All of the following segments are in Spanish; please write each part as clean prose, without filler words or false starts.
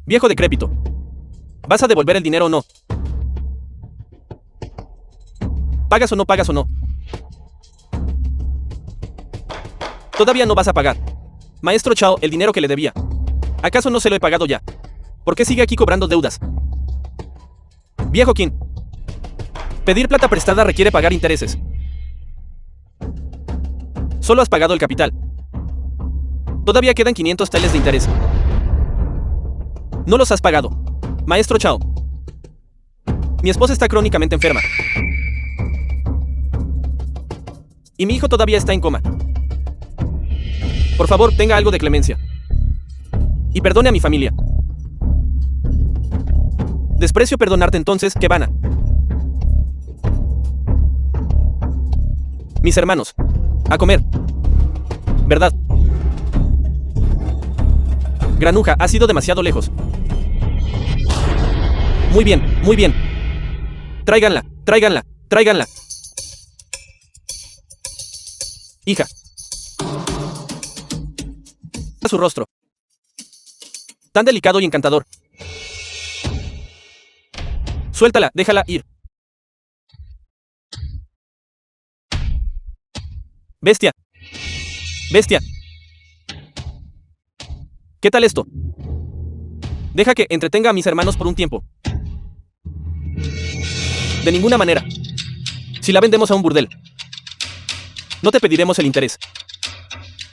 Viejo decrépito. ¿Vas a devolver el dinero o no? ¿Pagas o no pagas o no? Todavía no vas a pagar. Maestro Chao, el dinero que le debía. ¿Acaso no se lo he pagado ya? ¿Por qué sigue aquí cobrando deudas? Viejo Qin. Pedir plata prestada requiere pagar intereses. Solo has pagado el capital. Todavía quedan 500 teles de interés. No los has pagado. Maestro Chao. Mi esposa está crónicamente enferma. Y mi hijo todavía está en coma. Por favor, tenga algo de clemencia. Y perdone a mi familia. Desprecio perdonarte entonces, ¿qué vana? Mis hermanos. A comer. ¿Verdad? Granuja, has ido demasiado lejos. Muy bien, muy bien. Tráiganla, tráiganla, tráiganla. Hija. Su rostro. Tan delicado y encantador. Suéltala, déjala ir. Bestia. Bestia. ¿Qué tal esto? Deja que entretenga a mis hermanos por un tiempo. De ninguna manera. Si la vendemos a un burdel, no te pediremos el interés.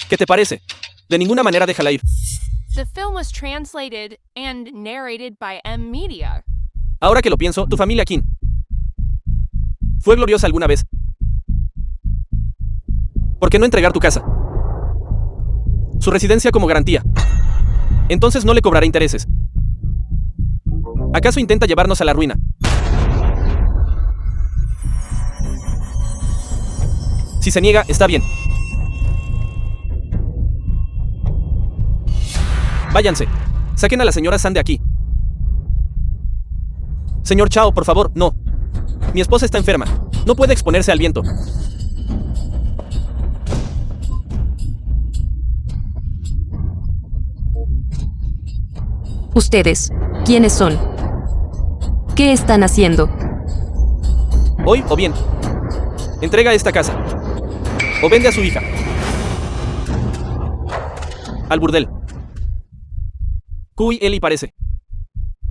¿Qué te parece? De ninguna manera déjala ir. The film was translated and narrated by M Media. Ahora que lo pienso, tu familia Qin fue gloriosa alguna vez. ¿Por qué no entregar tu casa? Su residencia como garantía. Entonces no le cobrará intereses. ¿Acaso intenta llevarnos a la ruina? Si se niega, está bien. Váyanse. Saquen a la señora San de aquí. Señor Chao, por favor, no. Mi esposa está enferma. No puede exponerse al viento. Ustedes, ¿quiénes son? ¿Qué están haciendo? Hoy o bien. Entrega esta casa. O vende a su hija. Al burdel. Kui Eli parece.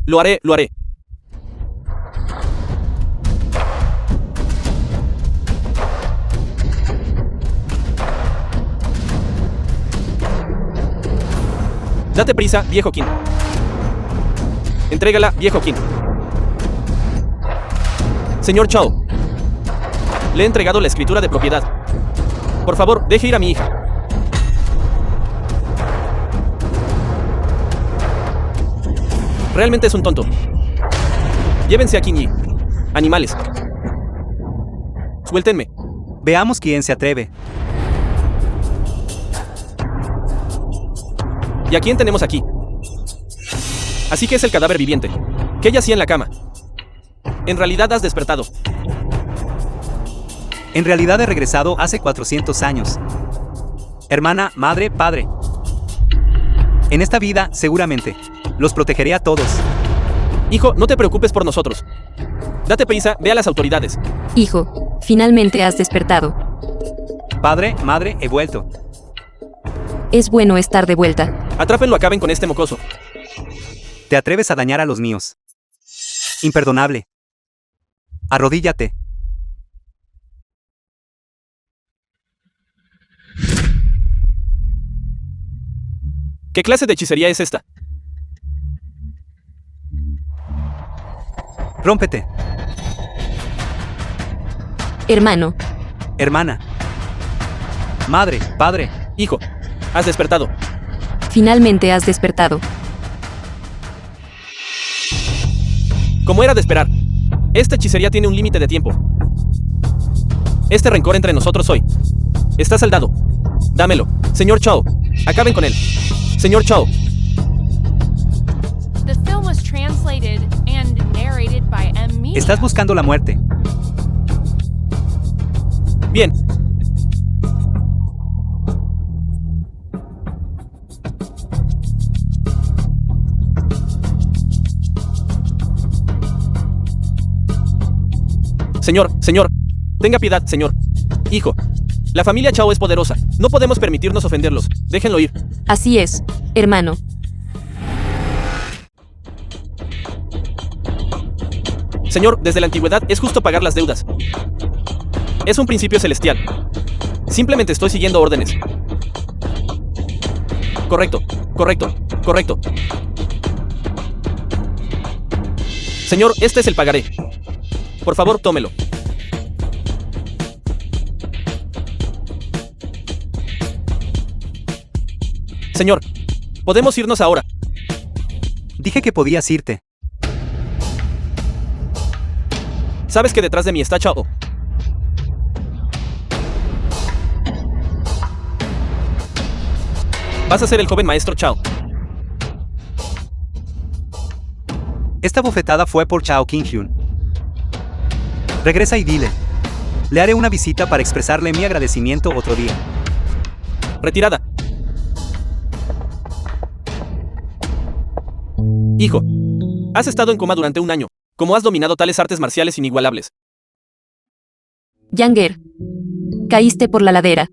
Lo haré, lo haré. Date prisa, viejo Qin. Entrégala, viejo Qin. Señor Chao. Le he entregado la escritura de propiedad. Por favor, deje ir a mi hija. Realmente es un tonto. Llévense a Qin Yi. Animales. Suéltenme. Veamos quién se atreve. ¿Y a quién tenemos aquí? Así que es el cadáver viviente. ¿Qué yacía en la cama? En realidad has despertado. En realidad he regresado hace 400 años. Hermana, madre, padre. En esta vida, seguramente, los protegeré a todos. Hijo, no te preocupes por nosotros. Date prisa, ve a las autoridades. Hijo, finalmente has despertado. Padre, madre, he vuelto. Es bueno estar de vuelta. Atrápenlo, acaben con este mocoso. Te atreves a dañar a los míos. Imperdonable. Arrodíllate. ¿Qué clase de hechicería es esta? Rómpete. Hermano, Hermana. Madre, padre. Hijo, has despertado. finalmente has despertado. Como era de esperar, esta hechicería tiene un límite de tiempo. Este rencor entre nosotros hoy está saldado. Dámelo. Señor Chao, acaben con él. Señor Chao. The film was translated and narrated by M Media. Estás buscando la muerte. Bien. Señor, señor. Tenga piedad, señor. Hijo. La familia Chao es poderosa. No podemos permitirnos ofenderlos. Déjenlo ir. Así es, hermano. Señor, desde la antigüedad es justo pagar las deudas. Es un principio celestial. Simplemente estoy siguiendo órdenes. Correcto, correcto, correcto. Señor, este es el pagaré. Por favor, tómelo. Señor, podemos irnos ahora. Dije que podías irte. Sabes que detrás de mí está Chao. Vas a ser el joven maestro Chao. Esta bofetada fue por Chao King-hyun. Regresa y dile. Le haré una visita para expresarle mi agradecimiento otro día. Retirada. Hijo, has estado en coma durante un año. ¿Cómo has dominado tales artes marciales inigualables? Yang-er. Caíste por la ladera.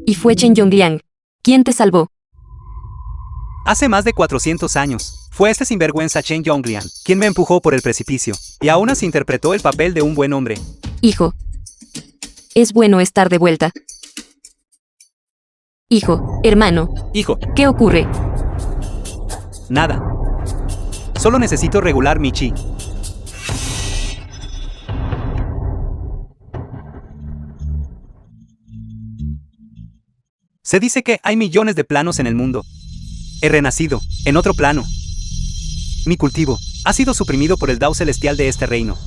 Y fue Chen Yongliang quien te salvó. Hace más de 400 años, fue este sinvergüenza Chen Yongliang quien me empujó por el precipicio, y aún así interpretó el papel de un buen hombre. Hijo. Es bueno estar de vuelta. Hijo, hermano, Hijo, ¿qué ocurre? Nada. Solo necesito regular mi chi. Se dice que hay millones de planos en el mundo. He renacido, en otro plano. Mi cultivo ha sido suprimido por el Dao celestial de este reino.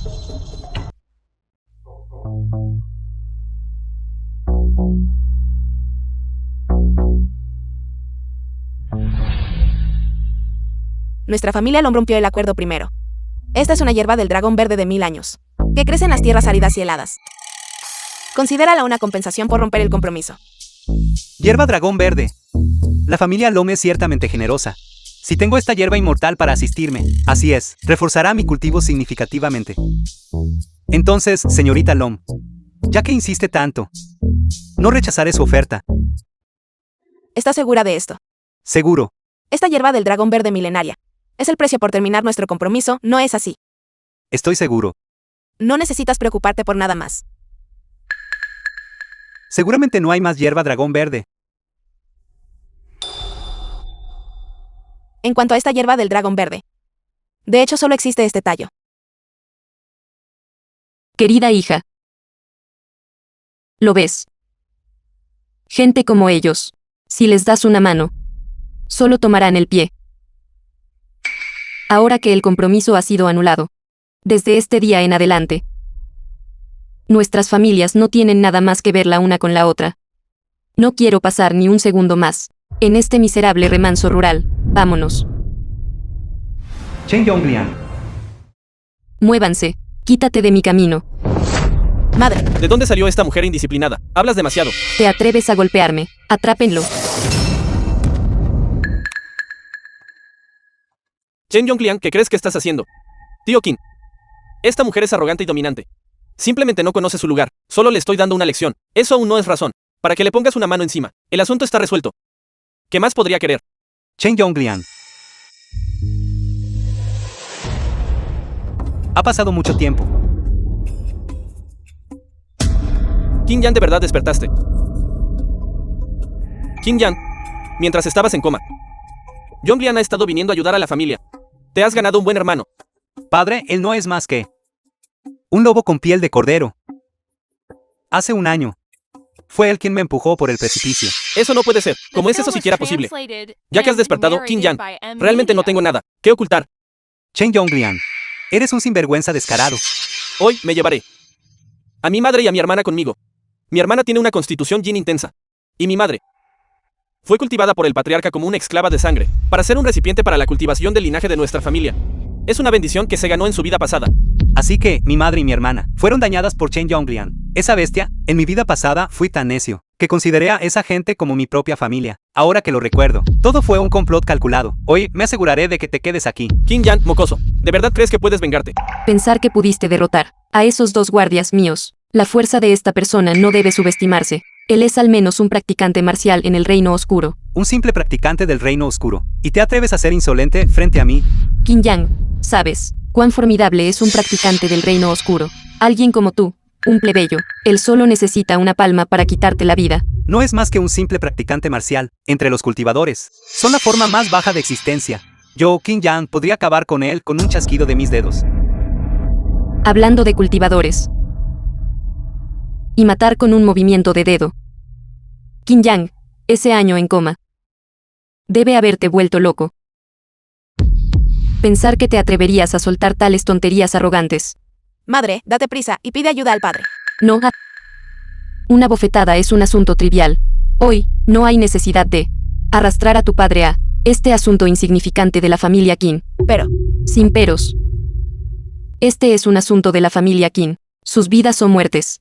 Nuestra familia Lom rompió el acuerdo primero. Esta es una hierba del dragón verde de 1000 años, que crece en las tierras áridas y heladas. Considérala una compensación por romper el compromiso. Hierba dragón verde. La familia Lom es ciertamente generosa. Si tengo esta hierba inmortal para asistirme, así es, reforzará mi cultivo significativamente. Entonces, señorita Lom, ya que insiste tanto, no rechazaré su oferta. ¿Estás segura de esto? Seguro. Esta hierba del dragón verde milenaria es el precio por terminar nuestro compromiso, ¿no es así? Estoy seguro. No necesitas preocuparte por nada más. Seguramente no hay más hierba dragón verde. En cuanto a esta hierba del dragón verde, de hecho solo existe este tallo. Querida hija. ¿Lo ves? Gente como ellos, si les das una mano, solo tomarán el pie. Ahora que el compromiso ha sido anulado, desde este día en adelante, nuestras familias no tienen nada más que ver la una con la otra. No quiero pasar ni un segundo más en este miserable remanso rural. Vámonos. Chen Yongliang. Muévanse. Quítate de mi camino. Madre, ¿de dónde salió esta mujer indisciplinada? Hablas demasiado. ¿Te atreves a golpearme? Atrápenlo. Chen Yongliang, ¿qué crees que estás haciendo? Tío Qin. Esta mujer es arrogante y dominante. Simplemente no conoce su lugar. Solo le estoy dando una lección. Eso aún no es razón para que le pongas una mano encima. El asunto está resuelto. ¿Qué más podría querer? Chen Yongliang. Ha pasado mucho tiempo. Qin Yan, de verdad despertaste. Qin Yan, mientras estabas en coma, Yongliang ha estado viniendo a ayudar a la familia. Te has ganado un buen hermano. Padre, él no es más que un lobo con piel de cordero. Hace un año, fue él quien me empujó por el precipicio. Eso no puede ser. ¿Cómo es eso siquiera posible? Ya que has despertado, Qin Yan, realmente no tengo nada que ocultar. Chen Yongliang, eres un sinvergüenza descarado. Hoy me llevaré a mi madre y a mi hermana conmigo. Mi hermana tiene una constitución yin intensa. Y mi madre fue cultivada por el patriarca como una esclava de sangre, para ser un recipiente para la cultivación del linaje de nuestra familia. Es una bendición que se ganó en su vida pasada. Así que, mi madre y mi hermana fueron dañadas por Chen Yongliang. Esa bestia, en mi vida pasada fui tan necio, que consideré a esa gente como mi propia familia. Ahora que lo recuerdo, todo fue un complot calculado. Hoy me aseguraré de que te quedes aquí. Qin Yan, mocoso. ¿De verdad crees que puedes vengarte? Pensar que pudiste derrotar a esos 2 guardias míos. La fuerza de esta persona no debe subestimarse. Él es al menos un practicante marcial en el Reino Oscuro. Un simple practicante del Reino Oscuro. ¿Y te atreves a ser insolente frente a mí? Qin Yang, ¿sabes cuán formidable es un practicante del Reino Oscuro? Alguien como tú, un plebeyo. Él solo necesita una palma para quitarte la vida. No es más que un simple practicante marcial. Entre los cultivadores, son la forma más baja de existencia. Yo, Qin Yang, podría acabar con él con un chasquido de mis dedos. Hablando de cultivadores. Y matar con un movimiento de dedo. Qin Yang, ese año en coma. Debe haberte vuelto loco. Pensar que te atreverías a soltar tales tonterías arrogantes. Madre, date prisa y pide ayuda al padre. No. Una bofetada es un asunto trivial. Hoy, no hay necesidad de arrastrar a tu padre a este asunto insignificante de la familia Qin. Pero, Sin peros. Este es un asunto de la familia Qin. Sus vidas o muertes.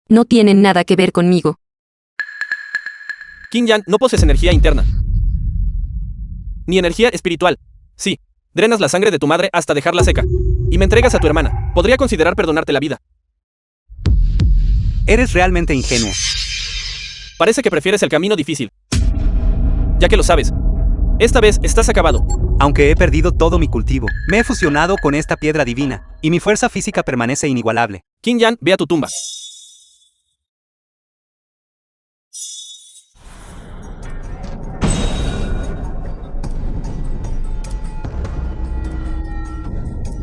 No tienen nada que ver conmigo. Qin Yang, no posees energía interna. Ni energía espiritual. Sí, drenas la sangre de tu madre hasta dejarla seca. Y me entregas a tu hermana. Podría considerar perdonarte la vida. Eres realmente ingenuo. Parece que prefieres el camino difícil. Ya que lo sabes. Esta vez estás acabado. Aunque he perdido todo mi cultivo, me he fusionado con esta piedra divina, y mi fuerza física permanece inigualable. Qin Yang, ve a tu tumba.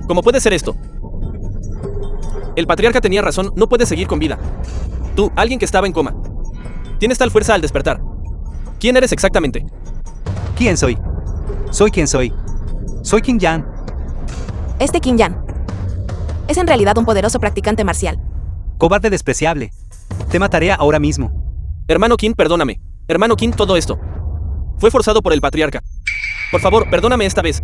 ¿Cómo puede ser esto? El patriarca tenía razón, no puedes seguir con vida. Tú, alguien que estaba en coma. Tienes tal fuerza al despertar. ¿Quién eres exactamente? ¿Quién soy? Soy quien soy. Soy Qin Yang. este Qin Yang es en realidad un poderoso practicante marcial. Cobarde despreciable. Te mataré ahora mismo. Hermano Qin, perdóname. Hermano Qin, todo esto fue forzado por el patriarca. Por favor, perdóname esta vez.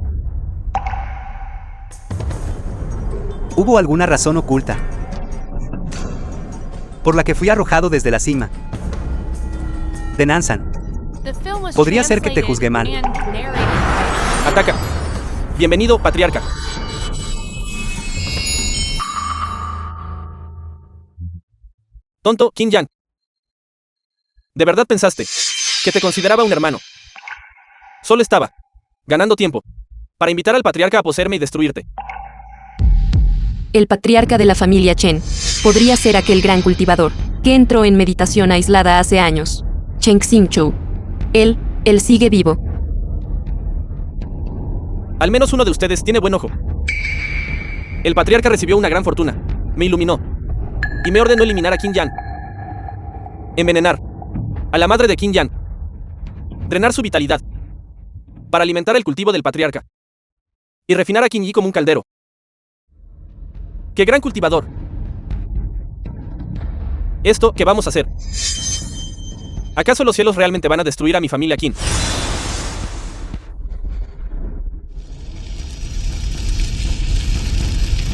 Hubo alguna razón oculta por la que fui arrojado desde la cima de Nansan. The film was Podría ser que te translated juzgué mal. and narrated by Ataca. Bienvenido, patriarca. Tonto, Qin Yang. ¿De verdad pensaste que te consideraba un hermano? Solo estaba ganando tiempo para invitar al patriarca a poseerme y destruirte. El patriarca de la familia Chen podría ser aquel gran cultivador que entró en meditación aislada hace años. Cheng Xingqiu. Él sigue vivo. Al menos uno de ustedes tiene buen ojo. El patriarca recibió una gran fortuna. Me iluminó. Y me ordenó eliminar a Qin Yang. Envenenar a la madre de Qin Yang. Drenar su vitalidad. Para alimentar el cultivo del patriarca. Y refinar a Qin Yi como un caldero. ¡Qué gran cultivador! ¿Esto qué vamos a hacer? ¿Acaso los cielos realmente van a destruir a mi familia Qin?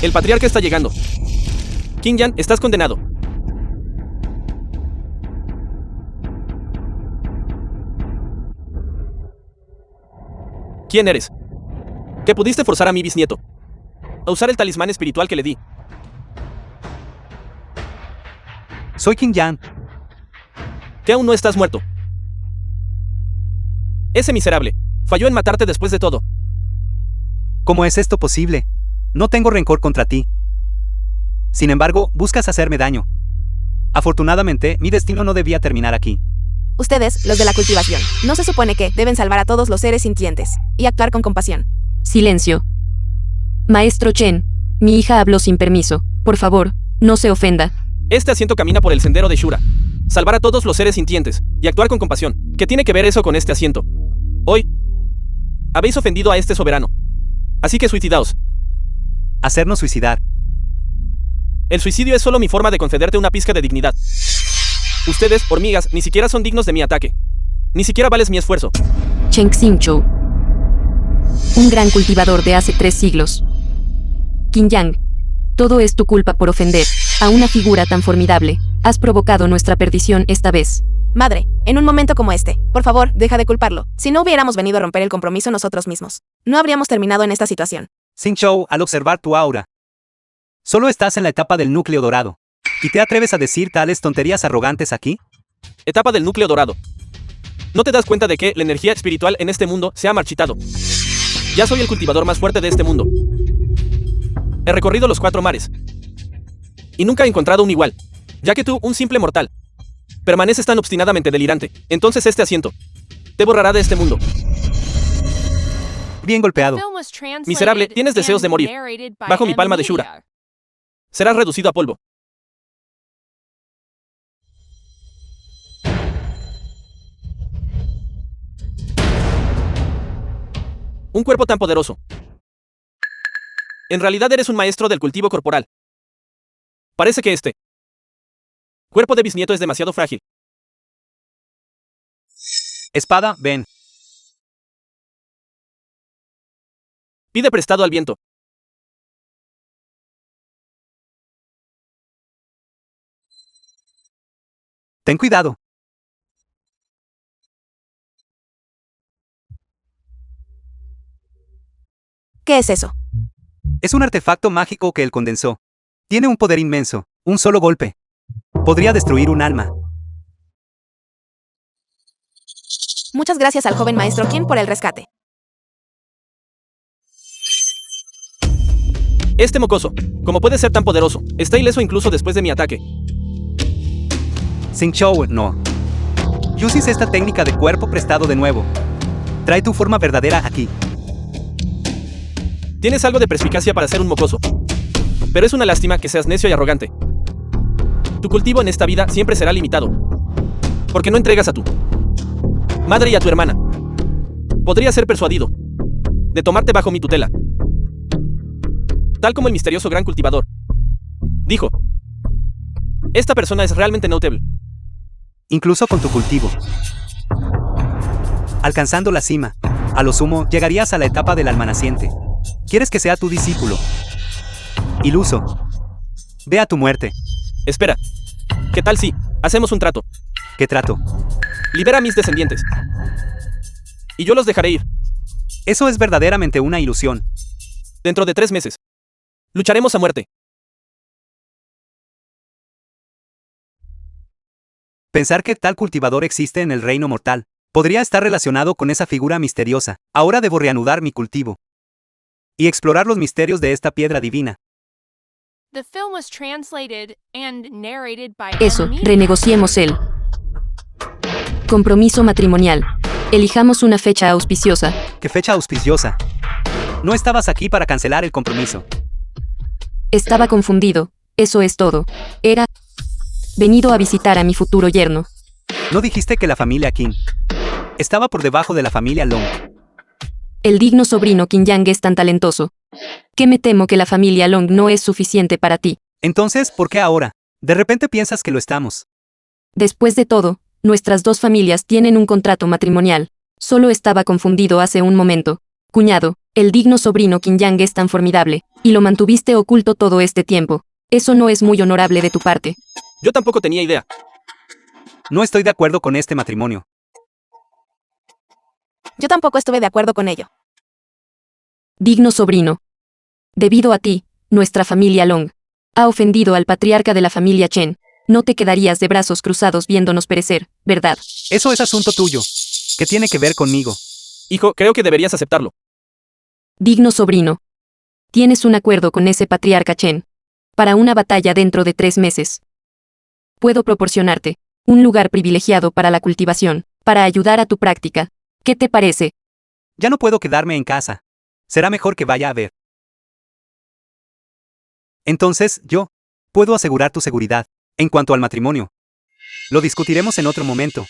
El patriarca está llegando. Qin Yang, estás condenado. ¿Quién eres? ¿Que pudiste forzar a mi bisnieto a usar el talismán espiritual que le di? Soy Qin Yang. Que aún no estás muerto. Ese miserable falló en matarte después de todo. ¿Cómo es esto posible? No tengo rencor contra ti. Sin embargo, buscas hacerme daño. Afortunadamente, mi destino no debía terminar aquí. Ustedes, los de la cultivación, no se supone que deben salvar a todos los seres sintientes y actuar con compasión. Silencio. Maestro Chen, mi hija habló sin permiso. Por favor, no se ofenda. Este asiento camina por el sendero de Shura. Salvar a todos los seres sintientes y actuar con compasión. ¿Qué tiene que ver eso con este asiento? Hoy habéis ofendido a este soberano. Así que suicidaos. Hacernos suicidar. El suicidio es solo mi forma de concederte una pizca de dignidad. Ustedes, hormigas, ni siquiera son dignos de mi ataque. Ni siquiera vales mi esfuerzo. Cheng Xingqiu. Un gran cultivador de hace 3 siglos. Qin Yang. Todo es tu culpa por ofender a una figura tan formidable. Has provocado nuestra perdición esta vez. Madre, en un momento como este, por favor, deja de culparlo. Si no hubiéramos venido a romper el compromiso nosotros mismos, no habríamos terminado en esta situación. Xingqiu, al observar tu aura, solo estás en la etapa del núcleo dorado. ¿Y te atreves a decir tales tonterías arrogantes aquí? Etapa del núcleo dorado. ¿No te das cuenta de que la energía espiritual en este mundo se ha marchitado? Ya soy el cultivador más fuerte de este mundo. He recorrido los 4 mares. Y nunca he encontrado un igual. Ya que tú, un simple mortal, permaneces tan obstinadamente delirante. Entonces este asiento te borrará de este mundo. Bien golpeado. Film was translated Miserable, tienes deseos de and morir. narrated by Bajo mi M palma de Media. Shura. Serás reducido a polvo. Un cuerpo tan poderoso. En realidad eres un maestro del cultivo corporal. Parece que este cuerpo de bisnieto es demasiado frágil. Espada, ven. Pide prestado al viento. Ten cuidado. ¿Qué es eso? Es un artefacto mágico que él condensó. Tiene un poder inmenso. Un solo golpe podría destruir un alma. Muchas gracias al joven maestro Qin por el rescate. Este mocoso, ¿cómo puede ser tan poderoso? Está ileso incluso después de mi ataque. Xingqiu, no. Uses esta técnica de cuerpo prestado de nuevo. Trae tu forma verdadera aquí. Tienes algo de perspicacia para ser un mocoso. Pero es una lástima que seas necio y arrogante. Tu cultivo en esta vida siempre será limitado. Porque no entregas a tu madre y a tu hermana. Podría ser persuadido de tomarte bajo mi tutela. Tal como el misterioso gran cultivador dijo. Esta persona es realmente notable. Incluso con tu cultivo. Alcanzando la cima, a lo sumo, llegarías a la etapa del alma naciente. ¿Quieres que sea tu discípulo? Iluso. Ve a tu muerte. Espera. ¿Qué tal si hacemos un trato? ¿Qué trato? Libera a mis descendientes. Y yo los dejaré ir. Eso es verdaderamente una ilusión. Dentro de 3 meses. Lucharemos a muerte. Pensar que tal cultivador existe en el reino mortal podría estar relacionado con esa figura misteriosa. Ahora debo reanudar mi cultivo y explorar los misterios de esta piedra divina. The film was translated and narrated by Eso, M Media. renegociemos el compromiso matrimonial. Elijamos una fecha auspiciosa. ¡Qué fecha auspiciosa! No estabas aquí para cancelar el compromiso. Estaba confundido, eso es todo. Era venido a visitar a mi futuro yerno. ¿No dijiste que la familia Qin estaba por debajo de la familia Long? El digno sobrino Qin Yang es tan talentoso que me temo que la familia Long no es suficiente para ti. Entonces, ¿por qué ahora? De repente piensas que lo estamos. Después de todo, nuestras dos familias tienen un contrato matrimonial. Solo estaba confundido hace un momento. Cuñado, el digno sobrino Qin Yang es tan formidable, y lo mantuviste oculto todo este tiempo. Eso no es muy honorable de tu parte. Yo tampoco tenía idea. No estoy de acuerdo con este matrimonio. Yo tampoco estuve de acuerdo con ello. Digno sobrino. Debido a ti, nuestra familia Long ha ofendido al patriarca de la familia Chen. No te quedarías de brazos cruzados viéndonos perecer, ¿verdad? Eso es asunto tuyo. ¿Qué tiene que ver conmigo? Hijo, creo que deberías aceptarlo. Digno sobrino. Tienes un acuerdo con ese patriarca Chen para una batalla dentro de 3 meses. Puedo proporcionarte un lugar privilegiado para la cultivación, para ayudar a tu práctica. ¿Qué te parece? Ya no puedo quedarme en casa. Será mejor que vaya a ver. Entonces, yo puedo asegurar tu seguridad. En cuanto al matrimonio, lo discutiremos en otro momento.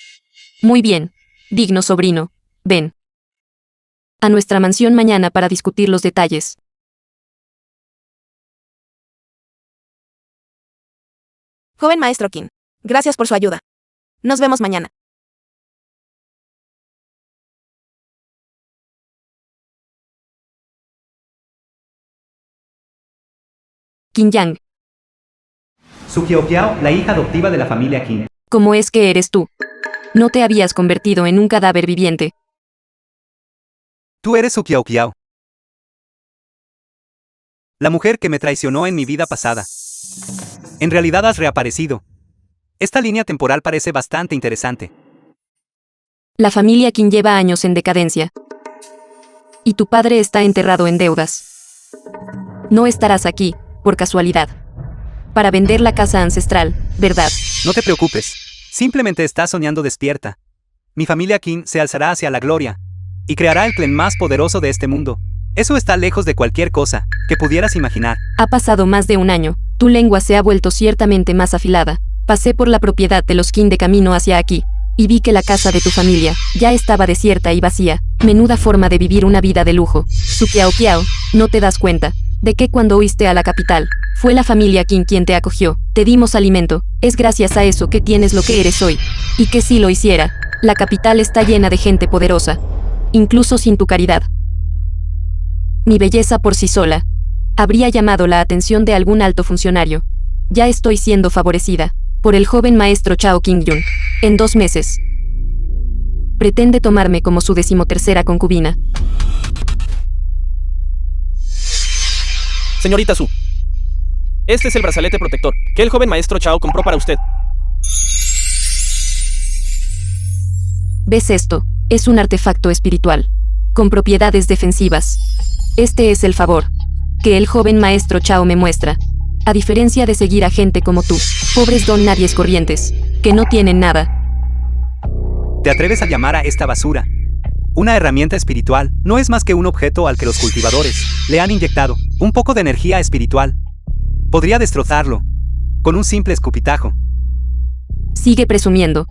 Muy bien, digno sobrino. Ven a nuestra mansión mañana para discutir los detalles. Joven maestro Qin, gracias por su ayuda. Nos vemos mañana. Qin Yang, Su Qiao Qiao, la hija adoptiva de la familia Qin. ¿cómo es que eres tú? No te habías convertido en un cadáver viviente. Tú eres Su Kiao Kiao, la mujer que me traicionó en mi vida pasada. En realidad has reaparecido. Esta línea temporal parece bastante interesante. La familia Qin lleva años en decadencia. Y tu padre está enterrado en deudas. No estarás aquí, por casualidad, para vender la casa ancestral, ¿verdad? No te preocupes. Simplemente estás soñando despierta. Mi familia Qin se alzará hacia la gloria y creará el clan más poderoso de este mundo. Eso está lejos de cualquier cosa que pudieras imaginar. Ha pasado más de un año. Tu lengua se ha vuelto ciertamente más afilada. Pasé por la propiedad de los Qin de camino hacia aquí, y vi que la casa de tu familia ya estaba desierta y vacía. Menuda forma de vivir una vida de lujo. Su Kiao Kiao, ¿no te das cuenta de que cuando huiste a la capital, fue la familia Qin quien te acogió? Te dimos alimento. Es gracias a eso que tienes lo que eres hoy. Y que si lo hiciera, la capital está llena de gente poderosa, incluso sin tu caridad. Mi belleza por sí sola habría llamado la atención de algún alto funcionario. Ya estoy siendo favorecida por el joven maestro Chao Qingyun. En 2 meses pretende tomarme como su 13ª concubina. Señorita Su, este es el brazalete protector que el joven maestro Chao compró para usted. ¿Ves esto? Es un artefacto espiritual, con propiedades defensivas. Este es el favor que el joven maestro Chao me muestra. A diferencia de seguir a gente como tú, pobres don nadies corrientes, que no tienen nada. ¿Te atreves a llamar a esta basura una herramienta espiritual? No es más que un objeto al que los cultivadores le han inyectado un poco de energía espiritual. Podría destrozarlo con un simple escupitajo. Sigue presumiendo.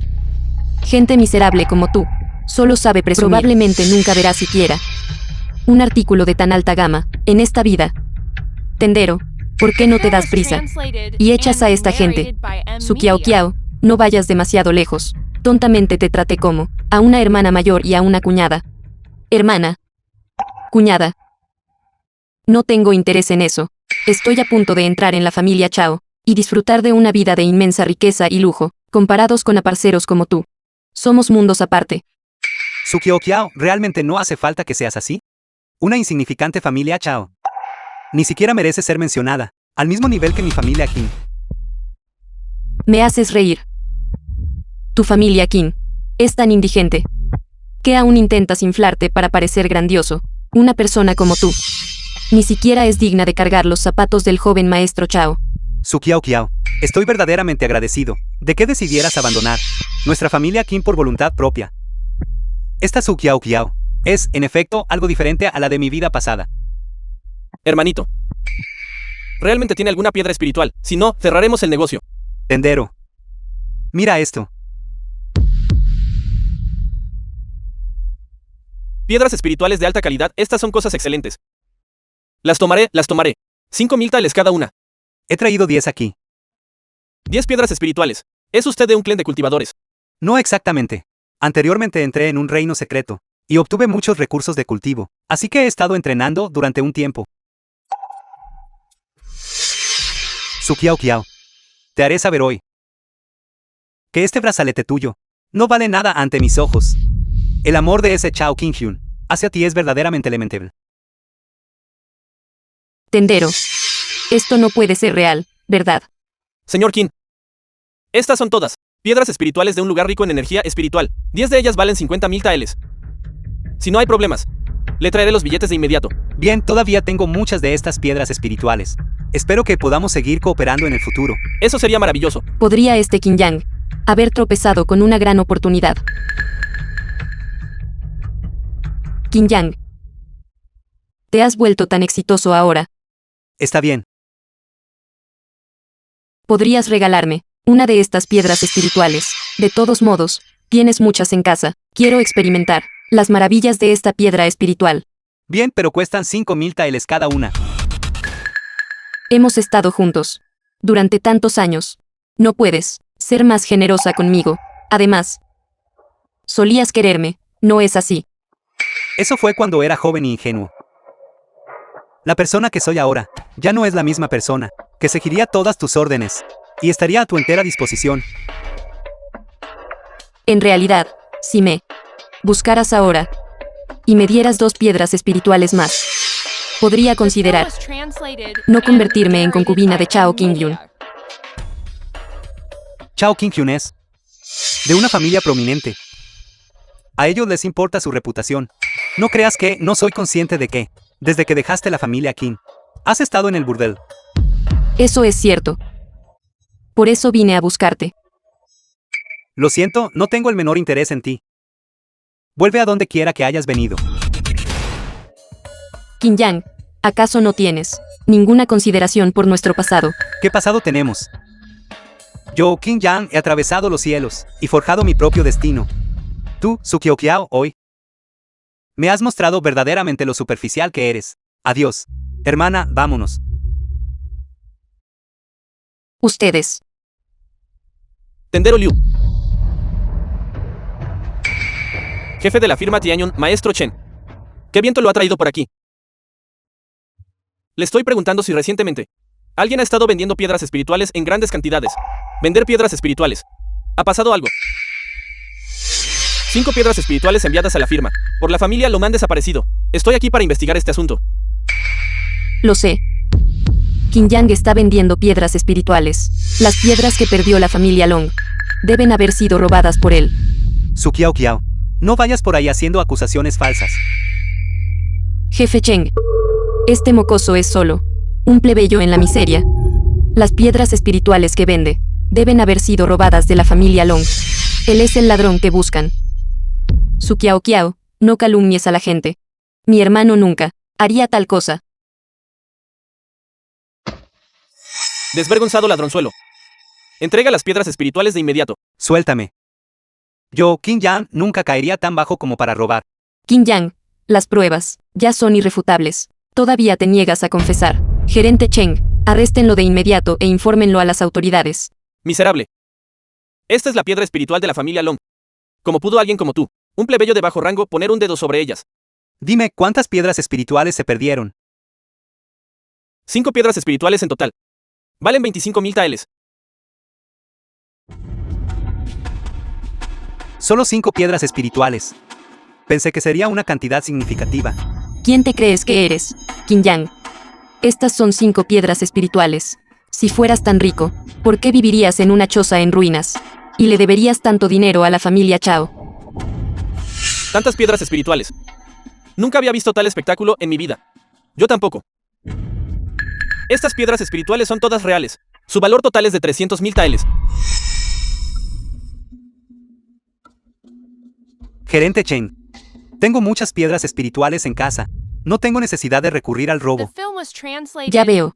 Gente miserable como tú solo sabe presumir. Probablemente nunca verás siquiera un artículo de tan alta gama en esta vida. Tendero, ¿por qué no te das prisa y echas a esta gente? Su Kiao Kiao, no vayas demasiado lejos. Tontamente te traté como a una hermana mayor y a una cuñada. Hermana. Cuñada. No tengo interés en eso. Estoy a punto de entrar en la familia Chao y disfrutar de una vida de inmensa riqueza y lujo, comparados con aparceros como tú. Somos mundos aparte. Su Kiao Kiao, ¿realmente no hace falta que seas así? Una insignificante familia Chao. Ni siquiera merece ser mencionada, al mismo nivel que mi familia Qin. Me haces reír. Tu familia Qin es tan indigente que aún intentas inflarte para parecer grandioso. Una persona como tú ni siquiera es digna de cargar los zapatos del joven maestro Chao. Su Kiao Kiao, estoy verdaderamente agradecido de que decidieras abandonar nuestra familia Qin por voluntad propia. Esta Su Kiao Kiao es, en efecto, algo diferente a la de mi vida pasada. Hermanito, ¿realmente tiene alguna piedra espiritual? Si no, cerraremos el negocio. Tendero, mira esto. Piedras espirituales de alta calidad, estas son cosas excelentes. Las tomaré. 5,000 tales cada una. He traído 10 aquí. 10 piedras espirituales. ¿Es usted de un clan de cultivadores? No exactamente. Anteriormente entré en un reino secreto y obtuve muchos recursos de cultivo, así que he estado entrenando durante un tiempo. Su Kiao Kiao, te haré saber hoy que este brazalete tuyo no vale nada ante mis ojos. El amor de ese Chao Qingyun hacia ti es verdaderamente lamentable. Tendero, esto no puede ser real, ¿verdad? Señor Qin, estas son todas piedras espirituales de un lugar rico en energía espiritual. 10 de ellas valen 50,000 taeles. Si no hay problemas, le traeré los billetes de inmediato. Bien, todavía tengo muchas de estas piedras espirituales. Espero que podamos seguir cooperando en el futuro. Eso sería maravilloso. ¿Podría este Qin Yang haber tropezado con una gran oportunidad? Qin Yang, te has vuelto tan exitoso ahora. Está bien. ¿Podrías regalarme una de estas piedras espirituales? De todos modos, tienes muchas en casa. Quiero experimentar las maravillas de esta piedra espiritual. Bien, pero cuestan 5,000 taeles cada una. Hemos estado juntos durante tantos años. No puedes ser más generosa conmigo. Además, solías quererme, ¿no es así? Eso fue cuando era joven y ingenuo. La persona que soy ahora ya no es la misma persona, que seguiría todas tus órdenes y estaría a tu entera disposición. En realidad, si me buscaras ahora y me dieras 2 piedras espirituales más, podría considerar no convertirme en concubina de Chao Qingyun. Chao Qingyun es de una familia prominente. A ellos les importa su reputación. No creas que no soy consciente de que, desde que dejaste la familia Qin, has estado en el burdel. Eso es cierto. Por eso vine a buscarte. Lo siento, no tengo el menor interés en ti. Vuelve a donde quiera que hayas venido. Qin Yang, ¿acaso no tienes ninguna consideración por nuestro pasado? ¿Qué pasado tenemos? Yo, Qin Yang, he atravesado los cielos y forjado mi propio destino. Tú, Sukyo Qiao, hoy me has mostrado verdaderamente lo superficial que eres. Adiós. Hermana, vámonos. Ustedes. Tendero Liu. Jefe de la firma Tianyun, maestro Chen. ¿Qué viento lo ha traído por aquí? Le estoy preguntando si recientemente alguien ha estado vendiendo piedras espirituales en grandes cantidades. Vender piedras espirituales. ¿Ha pasado algo? 5 piedras espirituales enviadas a la firma por la familia Long han desaparecido. Estoy aquí para investigar este asunto. Lo sé. Qin Yang está vendiendo piedras espirituales. Las piedras que perdió la familia Long deben haber sido robadas por él. Sukyo Qiao, no vayas por ahí haciendo acusaciones falsas. Jefe Cheng. Este mocoso es solo un plebeyo en la miseria. Las piedras espirituales que vende deben haber sido robadas de la familia Long. Él es el ladrón que buscan. Sukyo Qiao, no calumnies a la gente. Mi hermano nunca haría tal cosa. Desvergonzado ladronzuelo. Entrega las piedras espirituales de inmediato. Suéltame. Yo, Qin Yang, nunca caería tan bajo como para robar. Qin Yang, las pruebas ya son irrefutables. Todavía te niegas a confesar. Gerente Cheng, arréstenlo de inmediato e infórmenlo a las autoridades. Miserable. Esta es la piedra espiritual de la familia Long. ¿Cómo pudo alguien como tú, un plebeyo de bajo rango, poner un dedo sobre ellas? Dime, ¿cuántas piedras espirituales se perdieron? 5 piedras espirituales en total. Valen 25.000 taeles. Solo 5 piedras espirituales. Pensé que sería una cantidad significativa. ¿Quién te crees que eres, Qin Yang? Estas son 5 piedras espirituales. Si fueras tan rico, ¿por qué vivirías en una choza en ruinas? Y le deberías tanto dinero a la familia Chao. Tantas piedras espirituales. Nunca había visto tal espectáculo en mi vida. Yo tampoco. Estas piedras espirituales son todas reales. Su valor total es de 300.000 taeles. Gerente Chen, tengo muchas piedras espirituales en casa. No tengo necesidad de recurrir al robo. Ya veo.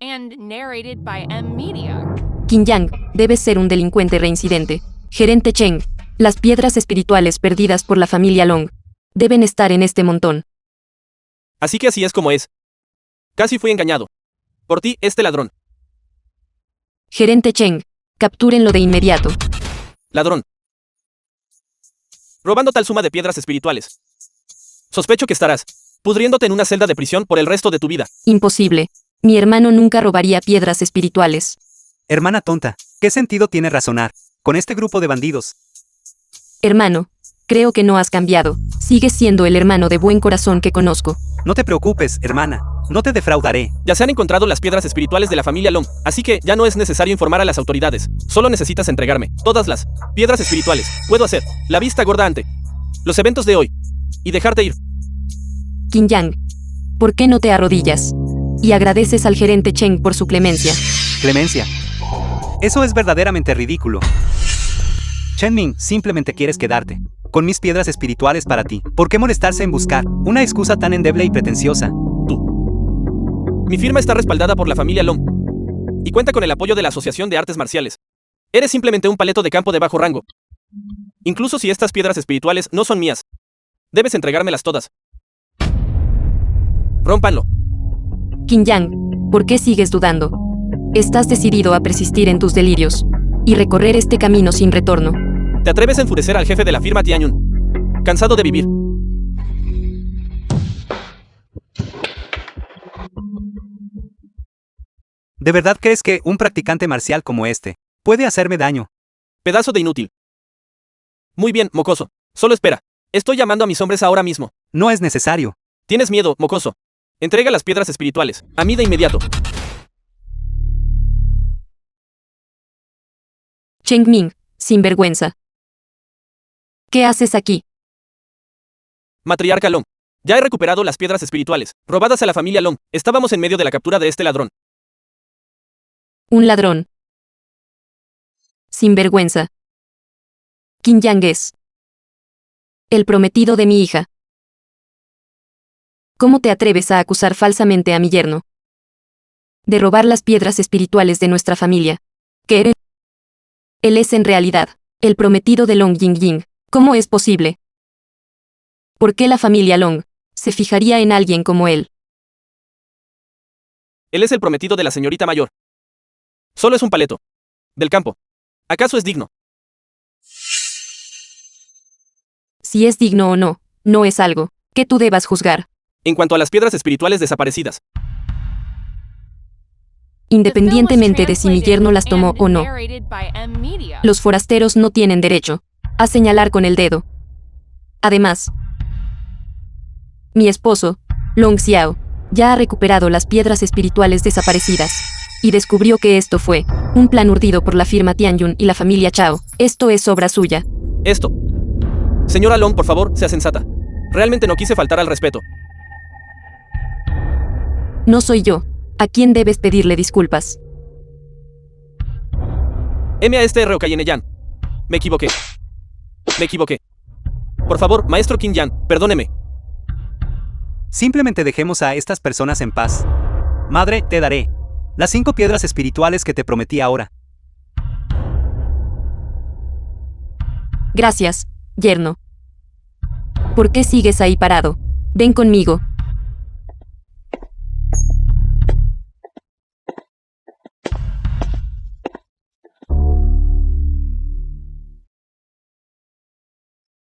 Media. Qin Yang, debes ser un delincuente reincidente. Gerente Cheng, las piedras espirituales perdidas por la familia Long deben estar en este montón. Así que así es como es. Casi fui engañado. Por ti, este ladrón. Gerente Cheng, captúrenlo de inmediato. Ladrón. Robando tal suma de piedras espirituales. Sospecho que estarás pudriéndote en una celda de prisión por el resto de tu vida. Imposible. Mi hermano nunca robaría piedras espirituales. Hermana tonta, ¿qué sentido tiene razonar con este grupo de bandidos? Hermano, creo que no has cambiado. Sigues siendo el hermano de buen corazón que conozco. No te preocupes, hermana. No te defraudaré. Ya se han encontrado las piedras espirituales de la familia Long, así que ya no es necesario informar a las autoridades. Solo necesitas entregarme todas las piedras espirituales. Puedo hacer la vista gorda ante los eventos de hoy y dejarte ir. Qin Yang, ¿por qué no te arrodillas y agradeces al gerente Cheng por su clemencia? Clemencia. Eso es verdaderamente ridículo. Chen Ming, simplemente quieres quedarte con mis piedras espirituales para ti. ¿Por qué molestarse en buscar una excusa tan endeble y pretenciosa? Mi firma está respaldada por la familia Long y cuenta con el apoyo de la Asociación de Artes Marciales. Eres simplemente un paleto de campo de bajo rango. Incluso si estas piedras espirituales no son mías, debes entregármelas todas. Rómpanlo. Qin Yang, ¿por qué sigues dudando? Estás decidido a persistir en tus delirios y recorrer este camino sin retorno. ¿Te atreves a enfurecer al jefe de la firma Tianyun? Cansado de vivir. ¿De verdad crees que un practicante marcial como este puede hacerme daño? Pedazo de inútil. Muy bien, mocoso. Solo espera. Estoy llamando a mis hombres ahora mismo. No es necesario. Tienes miedo, mocoso. Entrega las piedras espirituales. A mí de inmediato. Cheng Ming, sinvergüenza. ¿Qué haces aquí? Matriarca Long. Ya he recuperado las piedras espirituales, robadas a la familia Long. Estábamos en medio de la captura de este ladrón. Un ladrón. Sinvergüenza. Qin Yang es el prometido de mi hija. ¿Cómo te atreves a acusar falsamente a mi yerno de robar las piedras espirituales de nuestra familia? ¿Qué eres? Él es en realidad el prometido de Long Yingying. ¿Cómo es posible? ¿Por qué la familia Long se fijaría en alguien como él? Él es el prometido de la señorita mayor. Solo es un paleto. Del campo. ¿Acaso es digno? Si es digno o no, no es algo que tú debas juzgar. En cuanto a las piedras espirituales desaparecidas, Independientemente de si mi yerno las tomó o no, los forasteros no tienen derecho a señalar con el dedo. Además, mi esposo, Long Xiao, ya ha recuperado las piedras espirituales desaparecidas y descubrió que esto fue un plan urdido por la firma Tianyun y la familia Chao. Esto es obra suya. Esto. Señora Long, por favor, sea sensata. Realmente no quise faltar al respeto. No soy yo a quien debes pedirle disculpas. M.A.S.T.R. Okayeneyan. Me equivoqué. Me equivoqué. Por favor, maestro Qin Yan, perdóneme. Simplemente dejemos a estas personas en paz. Madre, te daré las 5 piedras espirituales que te prometí ahora. Gracias, yerno. ¿Por qué sigues ahí parado? Ven conmigo.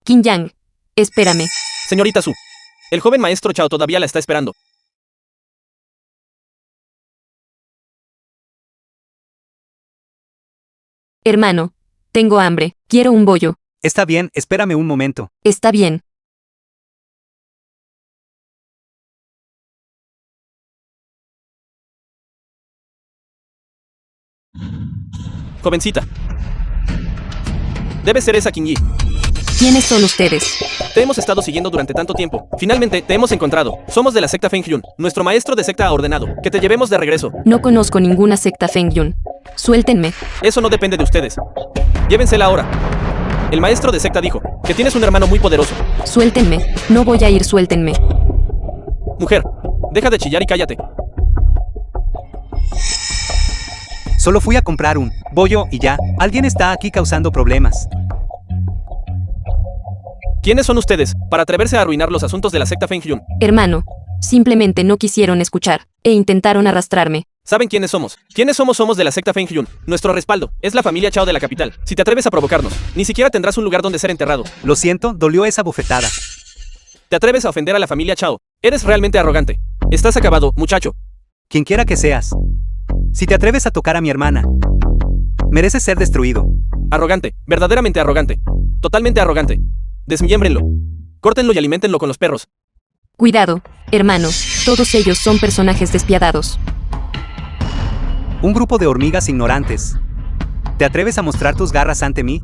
Qin Yang, espérame. Señorita Su. El joven maestro Chao todavía la está esperando. Hermano, tengo hambre. Quiero un bollo. Está bien, espérame un momento. Está bien. Jovencita. Debe ser esa Qin Yi. ¿Quiénes son ustedes? Te hemos estado siguiendo durante tanto tiempo. Finalmente, te hemos encontrado. Somos de la secta Feng Yun. Nuestro maestro de secta ha ordenado que te llevemos de regreso. No conozco ninguna secta Feng Yun. Suéltenme. Eso no depende de ustedes. Llévensela ahora. El maestro de secta dijo que tienes un hermano muy poderoso. Suéltenme. No voy a ir, suéltenme. Mujer, deja de chillar y cállate. Solo fui a comprar un bollo y ya. Alguien está aquí causando problemas. ¿Quiénes son ustedes para atreverse a arruinar los asuntos de la secta Feng Yun? Hermano, simplemente no quisieron escuchar e intentaron arrastrarme. ¿Saben quiénes somos? ¿Quiénes somos? Somos de la secta Feng Yun. Nuestro respaldo es la familia Chao de la capital. Si te atreves a provocarnos, ni siquiera tendrás un lugar donde ser enterrado. Lo siento, dolió esa bofetada. Te atreves a ofender a la familia Chao. Eres realmente arrogante. Estás acabado, muchacho. Quien quiera que seas. Si te atreves a tocar a mi hermana, mereces ser destruido. Arrogante, verdaderamente arrogante. Totalmente arrogante. Desmiémbrenlo. Córtenlo y aliméntenlo con los perros. Cuidado, hermano. Todos ellos son personajes despiadados. Un grupo de hormigas ignorantes. ¿Te atreves a mostrar tus garras ante mí?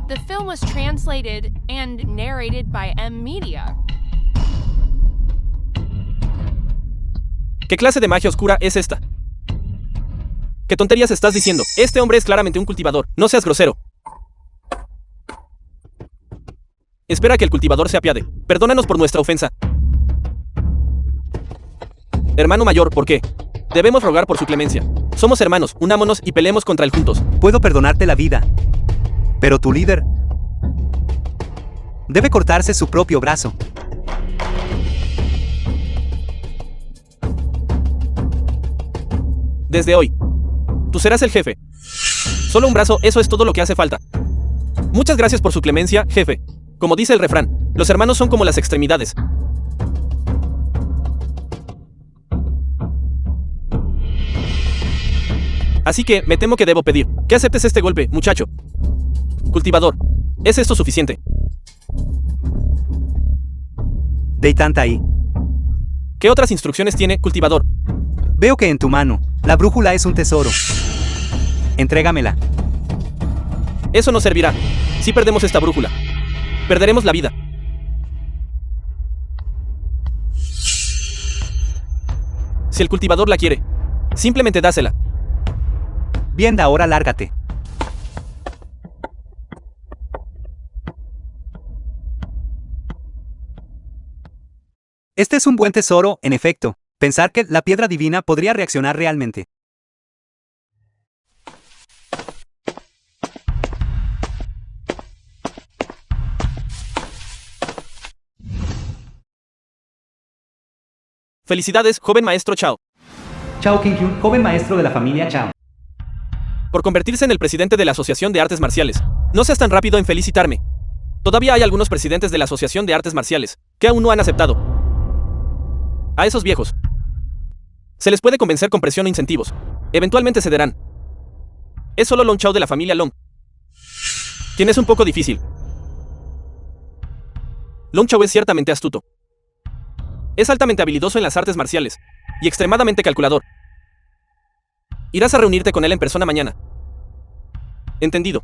The film was translated and narrated by M Media. ¿Qué clase de magia oscura es esta? ¿Qué tonterías estás diciendo? Este hombre es claramente un cultivador. No seas grosero. Espera que el cultivador se apiade. Perdónanos por nuestra ofensa. Hermano mayor, ¿por qué? Debemos rogar por su clemencia. Somos hermanos, unámonos y peleemos contra él juntos. Puedo perdonarte la vida. Pero tu líder debe cortarse su propio brazo. Desde hoy, tú serás el jefe. Solo un brazo, eso es todo lo que hace falta. Muchas gracias por su clemencia, jefe. Como dice el refrán, los hermanos son como las extremidades. Así que, me temo que debo pedir que aceptes este golpe, muchacho. Cultivador, ¿es esto suficiente? Deitanta ahí. ¿Qué otras instrucciones tiene, cultivador? Veo que en tu mano, la brújula es un tesoro. Entrégamela. Eso no servirá. Si perdemos esta brújula, perderemos la vida. Si el cultivador la quiere, simplemente dásela. Bien, ahora lárgate. Este es un buen tesoro, en efecto. Pensar que la piedra divina podría reaccionar realmente. Felicidades, joven maestro Chao, Chao King-Hyun, joven maestro de la familia Chao. por convertirse en el presidente de la Asociación de Artes Marciales. No seas tan rápido en felicitarme. Todavía hay algunos presidentes de la Asociación de Artes Marciales que aún no han aceptado. A esos viejos se les puede convencer con presión o incentivos. Eventualmente cederán. Es solo Long Chao de la familia Long, quien es un poco difícil. Long Chao es ciertamente astuto. Es altamente habilidoso en las artes marciales y extremadamente calculador. Irás a reunirte con él en persona mañana. Entendido.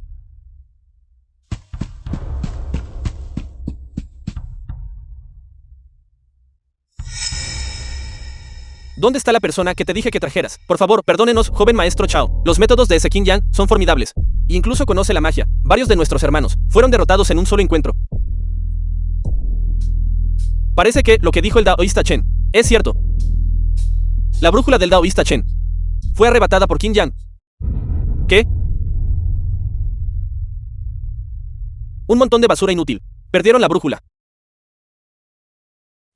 ¿Dónde está la persona que te dije que trajeras? Por favor, perdónenos, joven maestro Chao. Los métodos de ese Qin Yang son formidables. Incluso conoce la magia. Varios de nuestros hermanos fueron derrotados en un solo encuentro. Parece que lo que dijo el daoísta Chen es cierto. La brújula del daoísta Chen fue arrebatada por Qin Yang. ¿Qué? Un montón de basura inútil. Perdieron la brújula.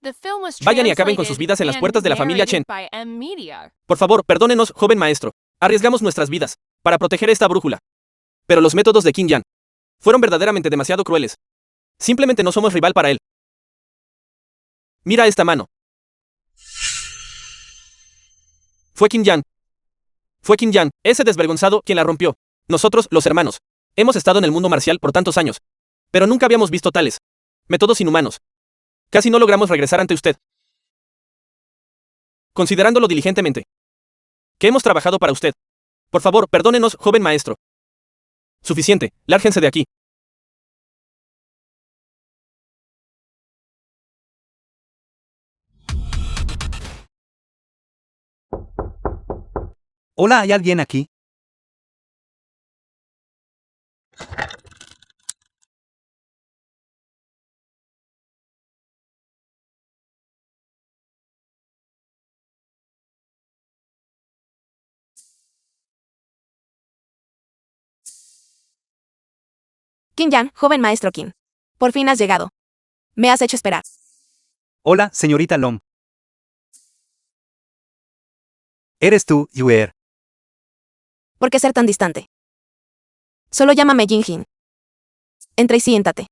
The film was Vayan y acaben con sus translated vidas en las and puertas de la familia Chen. narrated by M-Media. Por favor, perdónenos, joven maestro. Arriesgamos nuestras vidas para proteger esta brújula. Pero los métodos de Qin Yang fueron verdaderamente demasiado crueles. Simplemente no somos rival para él. Mira esta mano. Fue Qin Yang. Fue Qin Yang, ese desvergonzado, quien la rompió. Nosotros, los hermanos, hemos estado en el mundo marcial por tantos años, pero nunca habíamos visto tales métodos inhumanos. Casi no logramos regresar ante usted. Considerándolo diligentemente, que hemos trabajado para usted. Por favor, perdónenos, joven maestro. Suficiente, lárguense de aquí. Hola, ¿hay alguien aquí? Qin Yan, joven maestro Qin. Por fin has llegado. Me has hecho esperar. Hola, señorita Lom. ¿Eres tú, Yuer? ¿Por qué ser tan distante? Solo llámame Jin Jin. Entra y siéntate.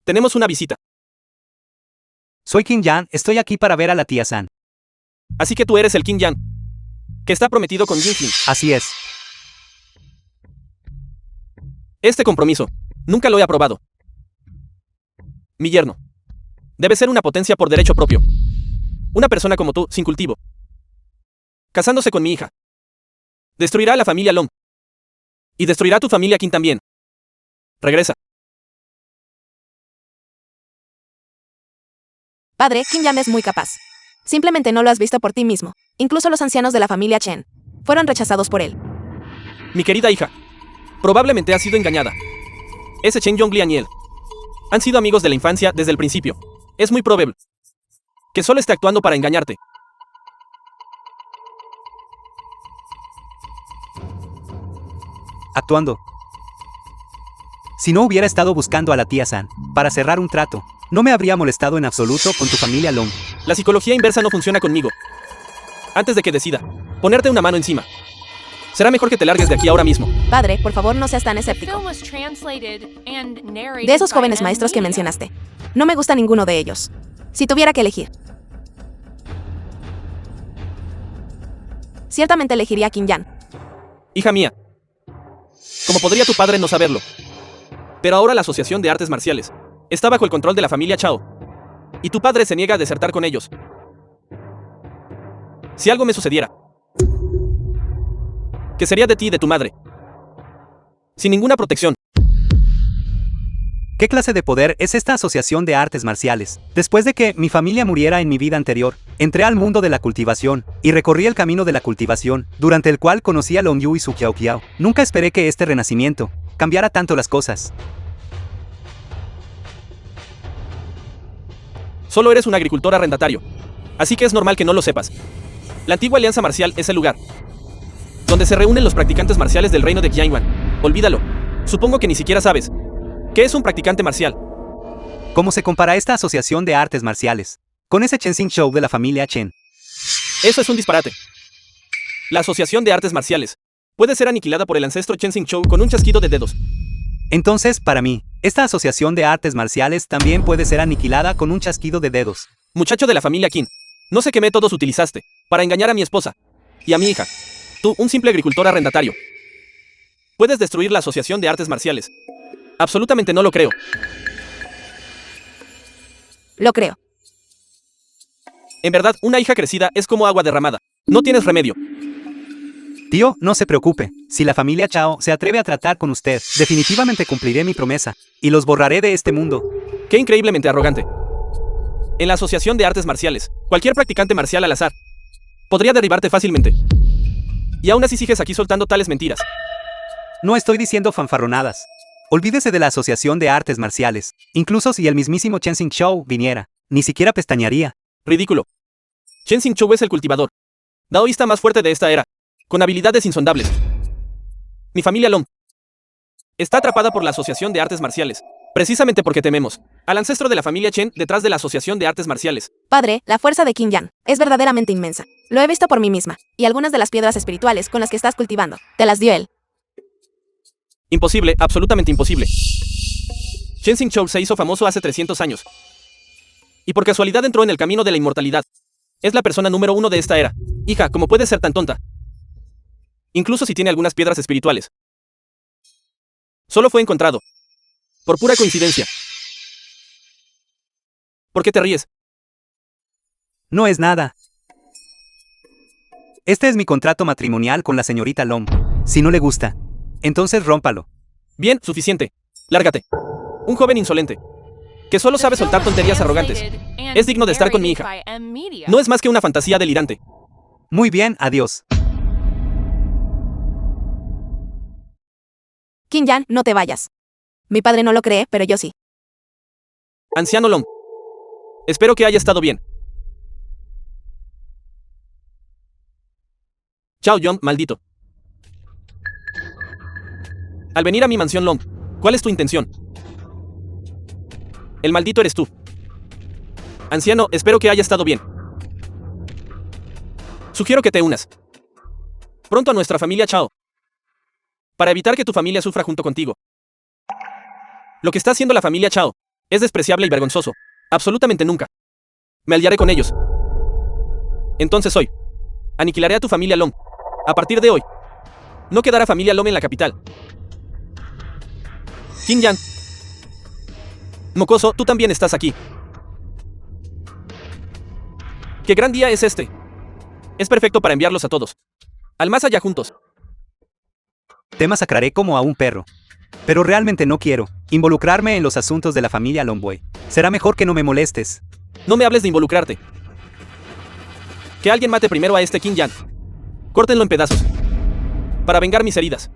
Tenemos una visita. Soy Qin Yan, estoy aquí para ver a la tía San. Así que tú eres el Qin Yang, que está prometido con Jin Jin. Así es. Este compromiso, nunca lo he aprobado. Mi yerno debe ser una potencia por derecho propio. Una persona como tú, sin cultivo. Casándose con mi hija. Destruirá a la familia Long. Y destruirá a tu familia Qin también. Regresa. Padre, Qin Yan es muy capaz. Simplemente no lo has visto por ti mismo. Incluso los ancianos de la familia Chen fueron rechazados por él. Mi querida hija, probablemente ha sido engañada. Ese Chen Yonglian y él han sido amigos de la infancia desde el principio. Es muy probable que solo esté actuando para engañarte. Actuando. Si no hubiera estado buscando a la tía San para cerrar un trato, no me habría molestado en absoluto con tu familia Long. La psicología inversa no funciona conmigo. Antes de que decida ponerte una mano encima, será mejor que te largues de aquí ahora mismo. Padre, por favor, no seas tan The escéptico. film was translated and narrated De esos by jóvenes M maestros que Media. mencionaste, no me gusta ninguno de ellos. Si tuviera que elegir, ciertamente elegiría a Kim Yan. Hija mía, ¿cómo podría tu padre no saberlo? Pero ahora la Asociación de Artes Marciales está bajo el control de la familia Chao. Y tu padre se niega a desertar con ellos. Si algo me sucediera, ¿qué sería de ti y de tu madre? Sin ninguna protección. ¿Qué clase de poder es esta asociación de artes marciales? Después de que mi familia muriera en mi vida anterior, entré al mundo de la cultivación y recorrí el camino de la cultivación, durante el cual conocí a Long Yu y su Kiao Kiao. Nunca esperé que este renacimiento cambiara tanto las cosas. Solo eres un agricultor arrendatario. Así que es normal que no lo sepas. La antigua alianza marcial es el lugar donde se reúnen los practicantes marciales del reino de Qianyuan. Olvídalo. Supongo que ni siquiera sabes ¿qué es un practicante marcial? ¿Cómo se compara esta asociación de artes marciales con ese Chensing Show de la familia Chen? Eso es un disparate. La Asociación de Artes Marciales puede ser aniquilada por el ancestro Chen Xing Chou con un chasquido de dedos. Entonces, para mí, esta asociación de artes marciales también puede ser aniquilada con un chasquido de dedos. Muchacho de la familia Qin, no sé qué métodos utilizaste para engañar a mi esposa y a mi hija. Tú, un simple agricultor arrendatario. Puedes destruir la Asociación de Artes Marciales. Absolutamente no lo creo. Lo creo. En verdad, una hija crecida es como agua derramada. No tienes remedio. Tío, no se preocupe. Si la familia Chao se atreve a tratar con usted, definitivamente cumpliré mi promesa y los borraré de este mundo. Qué increíblemente arrogante. En la Asociación de Artes Marciales, cualquier practicante marcial al azar podría derribarte fácilmente. Y aún así sigues aquí soltando tales mentiras. No estoy diciendo fanfarronadas. Olvídese de la Asociación de Artes Marciales. Incluso si el mismísimo Chen Xing Chou viniera, ni siquiera pestañearía. Ridículo. Chen Xing Chou es el cultivador daoísta más fuerte de esta era, con habilidades insondables. Mi familia Long está atrapada por la Asociación de Artes Marciales, precisamente porque tememos al ancestro de la familia Chen detrás de la Asociación de Artes Marciales. Padre, la fuerza de Kim Yan es verdaderamente inmensa. Lo he visto por mí misma, y algunas de las piedras espirituales con las que estás cultivando, te las dio él. Imposible, absolutamente imposible. Chen Xing Chou se hizo famoso hace 300 años. Y por casualidad entró en el camino de la inmortalidad. Es la persona número 1 de esta era. Hija, ¿cómo puede ser tan tonta? Incluso si tiene algunas piedras espirituales. Solo fue encontrado por pura coincidencia. ¿Por qué te ríes? No es nada. Este es mi contrato matrimonial con la señorita Long. Si no le gusta, entonces rómpalo. Bien, suficiente. Lárgate. Un joven insolente que solo sabe soltar tonterías arrogantes. Es digno de estar con mi hija. No es más que una fantasía delirante. Muy bien, adiós. Kim Yan, no te vayas. Mi padre no lo cree, pero yo sí. Anciano Long, espero que haya estado bien. Chao John, maldito. Al venir a mi mansión Long, ¿cuál es tu intención? El maldito eres tú. Anciano, espero que haya estado bien. Sugiero que te unas pronto a nuestra familia Chao, para evitar que tu familia sufra junto contigo. Lo que está haciendo la familia Chao es despreciable y vergonzoso. Absolutamente nunca me aliaré con ellos. Entonces hoy aniquilaré a tu familia Long. A partir de hoy no quedará familia Long en la capital. Kim Yan. Mocoso, tú también estás aquí. ¡Qué gran día es este! Es perfecto para enviarlos a todos al más allá juntos. Te masacraré como a un perro. Pero realmente no quiero involucrarme en los asuntos de la familia Longboy. Será mejor que no me molestes. No me hables de involucrarte. Que alguien mate primero a este Kim Yan. Córtenlo en pedazos para vengar mis heridas.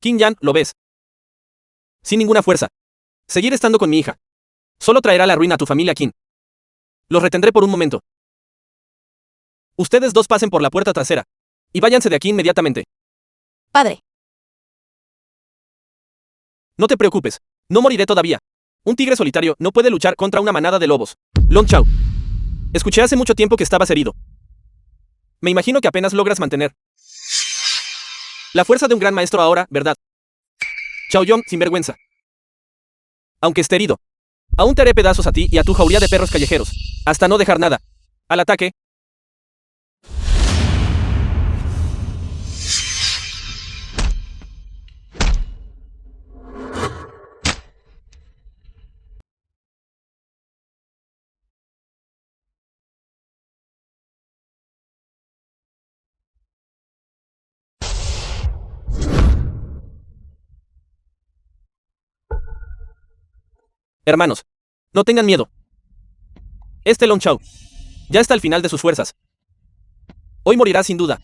Kim Yan, ¿lo ves? Sin ninguna fuerza. Seguir estando con mi hija solo traerá la ruina a tu familia Qin. Los retendré por un momento. Ustedes dos pasen por la puerta trasera y váyanse de aquí inmediatamente. Padre. No te preocupes. No moriré todavía. Un tigre solitario no puede luchar contra una manada de lobos. Long Chao. Escuché hace mucho tiempo que estabas herido. Me imagino que apenas logras mantener la fuerza de un gran maestro ahora, ¿verdad? Chao Yong, sin vergüenza. Aunque esté herido, aún te haré pedazos a ti y a tu jauría de perros callejeros, hasta no dejar nada. Al ataque. Hermanos, no tengan miedo. Este Long Chao ya está al final de sus fuerzas. Hoy morirá sin duda.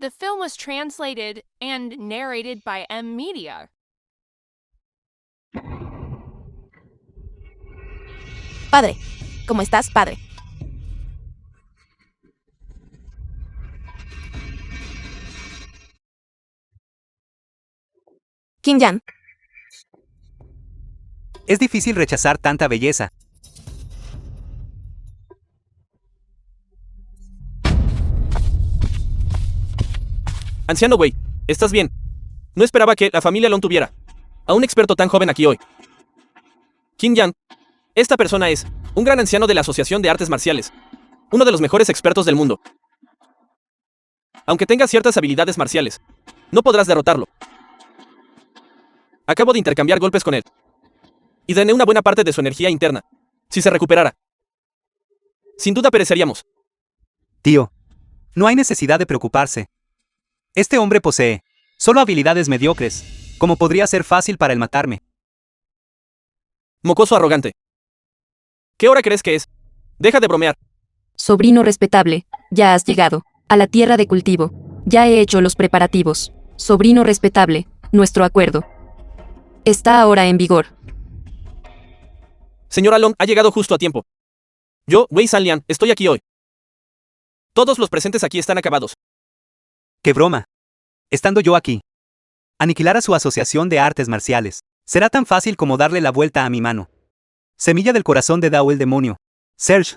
The film was translated and narrated by M Media. Padre. ¿Cómo estás, padre? Kim Yan. Es difícil rechazar tanta belleza. Anciano Wei, ¿estás bien? No esperaba que la familia Long tuviera a un experto tan joven aquí hoy. Kim Yan, esta persona es un gran anciano de la Asociación de Artes Marciales, uno de los mejores expertos del mundo. Aunque tenga ciertas habilidades marciales, no podrás derrotarlo. Acabo de intercambiar golpes con él y drené una buena parte de su energía interna. Si se recuperara, sin duda pereceríamos. Tío, no hay necesidad de preocuparse. Este hombre posee solo habilidades mediocres, como podría ser fácil para él matarme. Mocoso arrogante. ¿Qué hora crees que es? Deja de bromear. Sobrino respetable, ya has llegado a la tierra de cultivo. Ya he hecho los preparativos. Sobrino respetable, nuestro acuerdo está ahora en vigor. Señora Long ha llegado justo a tiempo. Yo, Wei Sanlian, estoy aquí hoy. Todos los presentes aquí están acabados. ¡Qué broma! Estando yo aquí. Aniquilar a su asociación de artes marciales. Será tan fácil como darle la vuelta a mi mano. Semilla del corazón de Dao el demonio. Serge.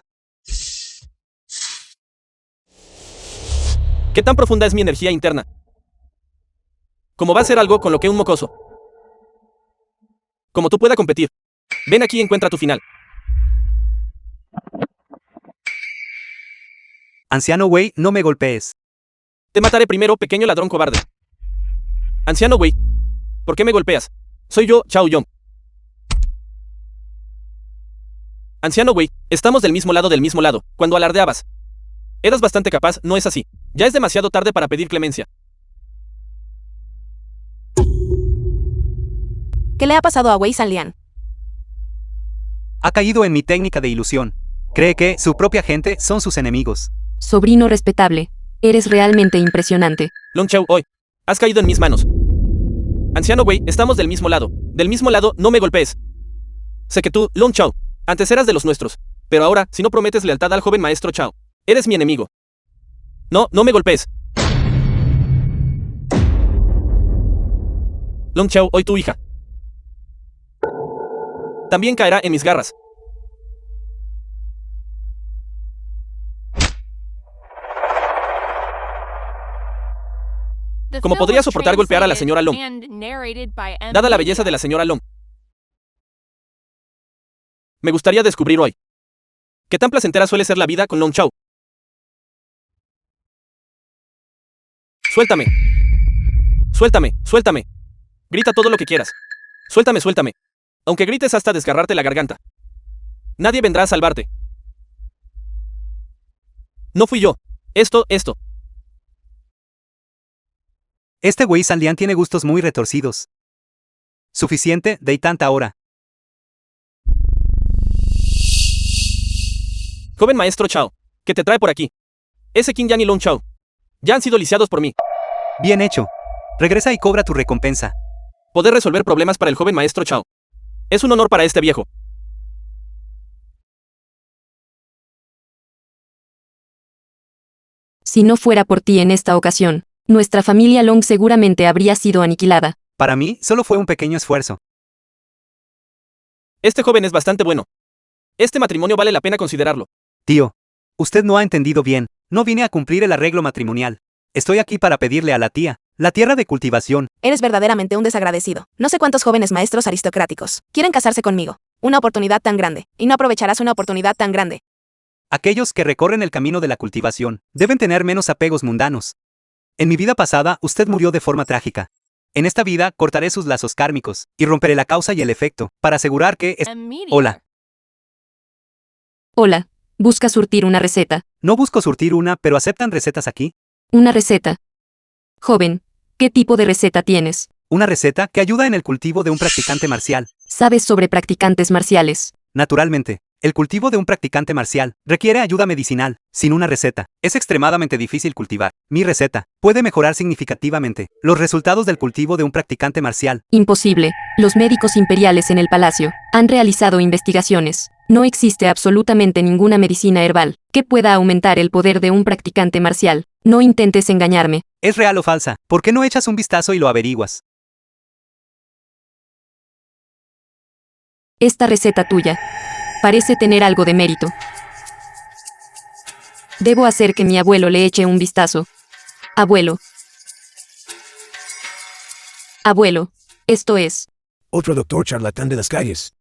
¿Qué tan profunda es mi energía interna? ¿Cómo va a ser algo con lo que un mocoso como tú pueda competir? Ven aquí y encuentra tu final. Anciano Wei, no me golpees. Te mataré primero, pequeño ladrón cobarde. Anciano Wei, ¿por qué me golpeas? Soy yo, Chao Yong. Anciano Wei, estamos del mismo lado, cuando alardeabas. Eras bastante capaz, ¿no es así? Ya es demasiado tarde para pedir clemencia. ¿Qué le ha pasado a Wei Sanlian? Ha caído en mi técnica de ilusión. Cree que su propia gente son sus enemigos. Sobrino respetable, eres realmente impresionante. Long Chao, hoy has caído en mis manos. Anciano Wei, estamos del mismo lado, no me golpees. Sé que tú, Long Chao, antes eras de los nuestros, pero ahora, si no prometes lealtad al joven maestro Chao, eres mi enemigo. No, no me golpees. Long Chao, hoy tu hija también caerá en mis garras. ¿Cómo podría soportar golpear a la señora Long? Dada la belleza de la señora Long, me gustaría descubrir hoy qué tan placentera suele ser la vida con Long Chao. Suéltame. Suéltame, suéltame. Grita todo lo que quieras. Suéltame, suéltame. Aunque grites hasta desgarrarte la garganta. Nadie vendrá a salvarte. No fui yo. Esto. Este Wei Sanlian tiene gustos muy retorcidos. Suficiente, de tanta hora. Joven maestro Chao, ¿qué te trae por aquí? Ese Kim Yan y Long Chao ya han sido lisiados por mí. Bien hecho. Regresa y cobra tu recompensa. Poder resolver problemas para el joven maestro Chao es un honor para este viejo. Si no fuera por ti en esta ocasión, nuestra familia Long seguramente habría sido aniquilada. Para mí, solo fue un pequeño esfuerzo. Este joven es bastante bueno. Este matrimonio vale la pena considerarlo. Tío, usted no ha entendido bien. No vine a cumplir el arreglo matrimonial. Estoy aquí para pedirle a la tía la tierra de cultivación. Eres verdaderamente un desagradecido. No sé cuántos jóvenes maestros aristocráticos quieren casarse conmigo. Una oportunidad tan grande, y no aprovecharás una oportunidad tan grande. Aquellos que recorren el camino de la cultivación deben tener menos apegos mundanos. En mi vida pasada, usted murió de forma trágica. En esta vida, cortaré sus lazos kármicos y romperé la causa y el efecto para asegurar que es... Meteor. Hola. Hola, busca surtir una receta. No busco surtir una, pero ¿aceptan recetas aquí? Una receta. Joven, ¿qué tipo de receta tienes? Una receta que ayuda en el cultivo de un practicante marcial. ¿Sabes sobre practicantes marciales? Naturalmente, el cultivo de un practicante marcial requiere ayuda medicinal. Sin una receta, es extremadamente difícil cultivar. Mi receta puede mejorar significativamente los resultados del cultivo de un practicante marcial. Imposible. Los médicos imperiales en el palacio han realizado investigaciones. No existe absolutamente ninguna medicina herbal que pueda aumentar el poder de un practicante marcial. No intentes engañarme. ¿Es real o falsa? ¿Por qué no echas un vistazo y lo averiguas? Esta receta tuya parece tener algo de mérito. Debo hacer que mi abuelo le eche un vistazo. Abuelo. Abuelo, esto es. Otro doctor charlatán de las calles.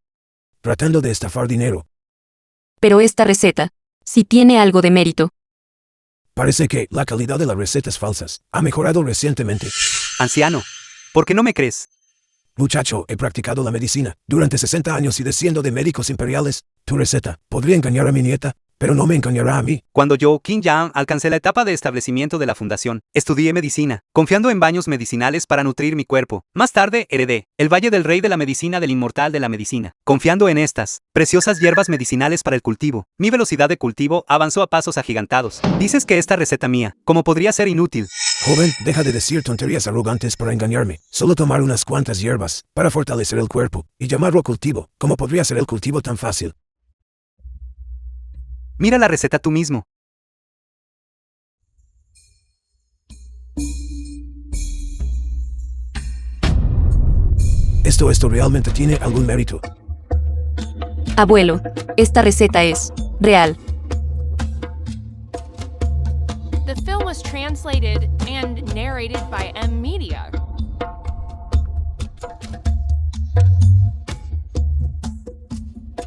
Tratando de estafar dinero. Pero esta receta, si tiene algo de mérito. Parece que la calidad de las recetas falsas ha mejorado recientemente. Anciano, ¿por qué no me crees? Muchacho, he practicado la medicina durante 60 años y desciendo de médicos imperiales. Tu receta podría engañar a mi nieta, pero no me engañará a mí. Cuando yo, Qin Yang, alcancé la etapa de establecimiento de la fundación, estudié medicina, confiando en baños medicinales para nutrir mi cuerpo. Más tarde, heredé el Valle del Rey de la Medicina del Inmortal de la Medicina, confiando en estas preciosas hierbas medicinales para el cultivo. Mi velocidad de cultivo avanzó a pasos agigantados. Dices que esta receta mía, como podría ser inútil. Joven, deja de decir tonterías arrogantes para engañarme. Solo tomar unas cuantas hierbas para fortalecer el cuerpo y llamarlo cultivo. ¿Cómo podría ser el cultivo tan fácil? Mira la receta tú mismo. Esto realmente tiene algún mérito. Abuelo, esta receta es real. The film was translated and narrated by Meteor.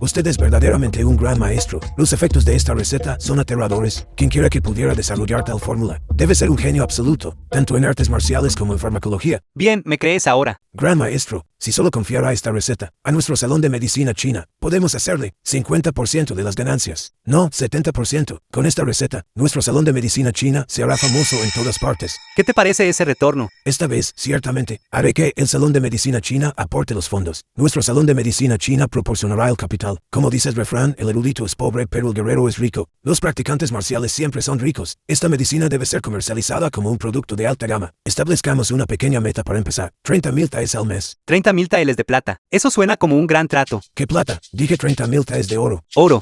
Usted es verdaderamente un gran maestro. Los efectos de esta receta son aterradores. Quien quiera que pudiera desarrollar tal fórmula debe ser un genio absoluto, tanto en artes marciales como en farmacología. Bien, ¿me crees ahora? Gran maestro, si solo confiara esta receta a nuestro salón de medicina china, podemos hacerle 50% de las ganancias. No, 70%. Con esta receta, nuestro salón de medicina china se hará famoso en todas partes. ¿Qué te parece ese retorno? Esta vez, ciertamente, haré que el salón de medicina china aporte los fondos. Nuestro salón de medicina china proporcionará el capital. Como dice el refrán, el erudito es pobre, pero el guerrero es rico. Los practicantes marciales siempre son ricos. Esta medicina debe ser comercializada como un producto de alta gama. Establezcamos una pequeña meta para empezar. 30,000 taes al mes. 30,000 taeles de plata. Eso suena como un gran trato. ¿Qué plata? Dije 30,000 taes de oro. Oro.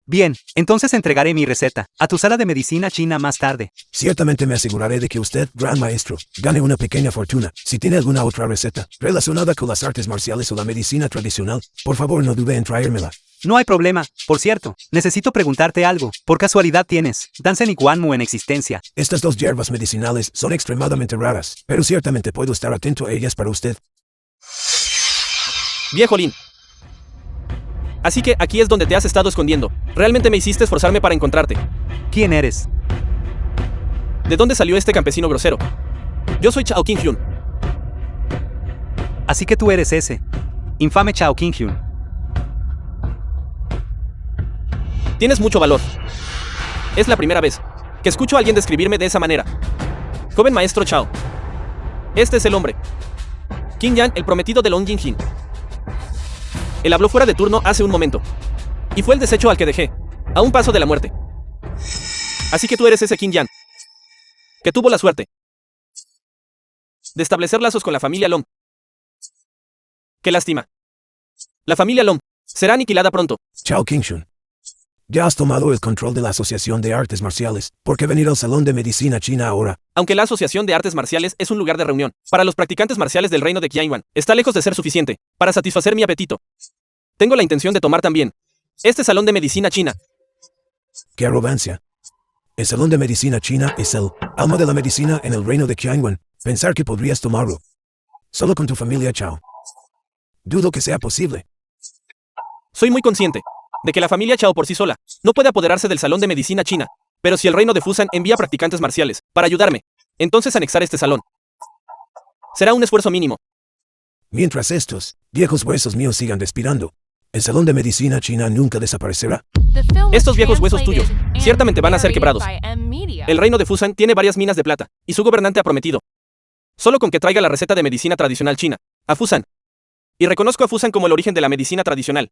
Bien, entonces entregaré mi receta a tu sala de medicina china más tarde. Ciertamente me aseguraré de que usted, gran maestro, gane una pequeña fortuna. Si tiene alguna otra receta relacionada con las artes marciales o la medicina tradicional, por favor no dude en traérmela. No hay problema. Por cierto, necesito preguntarte algo. ¿Por casualidad tienes Dansen y Guanmu en existencia? Estas dos hierbas medicinales son extremadamente raras, pero ciertamente puedo estar atento a ellas para usted. Viejo Lin. Así que aquí es donde te has estado escondiendo. Realmente me hiciste esforzarme para encontrarte. ¿Quién eres? ¿De dónde salió este campesino grosero? Yo soy Chao Qing-hyun. Así que tú eres ese infame Chao Qing-hyun. Tienes mucho valor. Es la primera vez que escucho a alguien describirme de esa manera. Joven maestro Chao. Este es el hombre. Qin Yan, el prometido de Long Jinjin. Él habló fuera de turno hace un momento. Y fue el desecho al que dejé, a un paso de la muerte. Así que tú eres ese Qin Yan, que tuvo la suerte de establecer lazos con la familia Long. Qué lástima. La familia Long será aniquilada pronto. Chao Qing-hyun. Ya has tomado el control de la Asociación de Artes Marciales. ¿Por qué venir al Salón de Medicina China ahora? Aunque la Asociación de Artes Marciales es un lugar de reunión para los practicantes marciales del reino de Qianyuan, está lejos de ser suficiente para satisfacer mi apetito. Tengo la intención de tomar también este Salón de Medicina China. ¡Qué arrogancia! El Salón de Medicina China es el alma de la medicina en el reino de Qianyuan. Pensar que podrías tomarlo solo con tu familia Chao. Dudo que sea posible. Soy muy consciente de que la familia Chao por sí sola no puede apoderarse del Salón de Medicina China, pero si el reino de Fusan envía practicantes marciales para ayudarme, entonces anexar este salón será un esfuerzo mínimo. Mientras estos viejos huesos míos sigan respirando, el Salón de Medicina China nunca desaparecerá. The film was Estos viejos huesos tuyos translated and ciertamente van a ser narrated quebrados. by M-Media. El reino de Fusan tiene varias minas de plata, y su gobernante ha prometido solo con que traiga la receta de medicina tradicional china a Fusan. Y reconozco a Fusan como el origen de la medicina tradicional.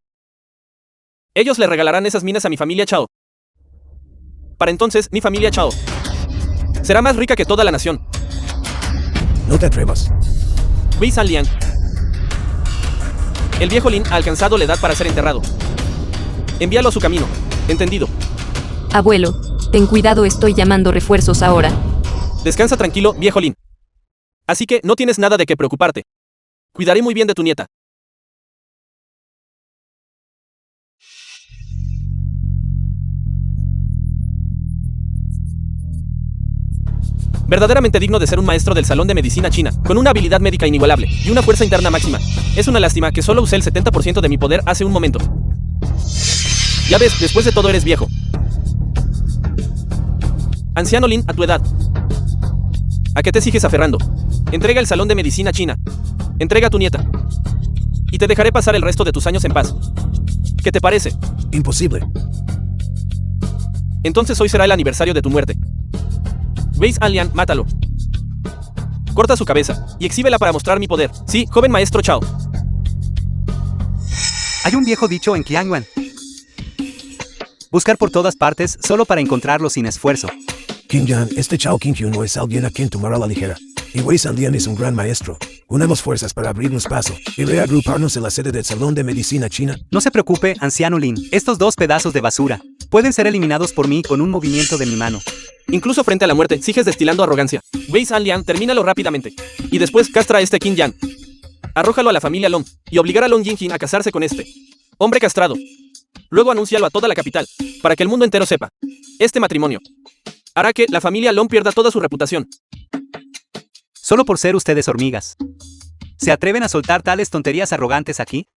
Ellos le regalarán esas minas a mi familia Chao. Para entonces, mi familia Chao será más rica que toda la nación. No te atrevas. Wei Sanliang. El viejo Lin ha alcanzado la edad para ser enterrado. Envíalo a su camino. ¿Entendido? Abuelo, ten cuidado, estoy llamando refuerzos ahora. Descansa tranquilo, viejo Lin. Así que no tienes nada de qué preocuparte. Cuidaré muy bien de tu nieta. Verdaderamente digno de ser un maestro del Salón de Medicina China, con una habilidad médica inigualable y una fuerza interna máxima. Es una lástima que solo usé el 70% de mi poder hace un momento. Ya ves, después de todo eres viejo. Anciano Lin, a tu edad. ¿A qué te sigues aferrando? Entrega el Salón de Medicina China. Entrega a tu nieta. Y te dejaré pasar el resto de tus años en paz. ¿Qué te parece? Imposible. Entonces hoy será el aniversario de tu muerte. Wei Sanliang, mátalo. Corta su cabeza y exhíbela para mostrar mi poder. Sí, joven maestro Chao. Hay un viejo dicho en Qianyuan: buscar por todas partes solo para encontrarlo sin esfuerzo. Qin Yan, este Chao Qingqiu no es alguien a quien tomar a la ligera. Y Wei Sanliang es un gran maestro. Unamos fuerzas para abrirnos paso y reagruparnos en la sede del Salón de Medicina China. No se preocupe, anciano Lin. Estos dos pedazos de basura pueden ser eliminados por mí con un movimiento de mi mano. Incluso frente a la muerte, sigues destilando arrogancia. Wei Sanliang, termínalo rápidamente. Y después castra a este Qin Yan. Arrójalo a la familia Long y obligar a Long Jingjin a casarse con este hombre castrado. Luego anúncialo a toda la capital, para que el mundo entero sepa. Este matrimonio hará que la familia Long pierda toda su reputación. Solo por ser ustedes hormigas. ¿Se atreven a soltar tales tonterías arrogantes aquí?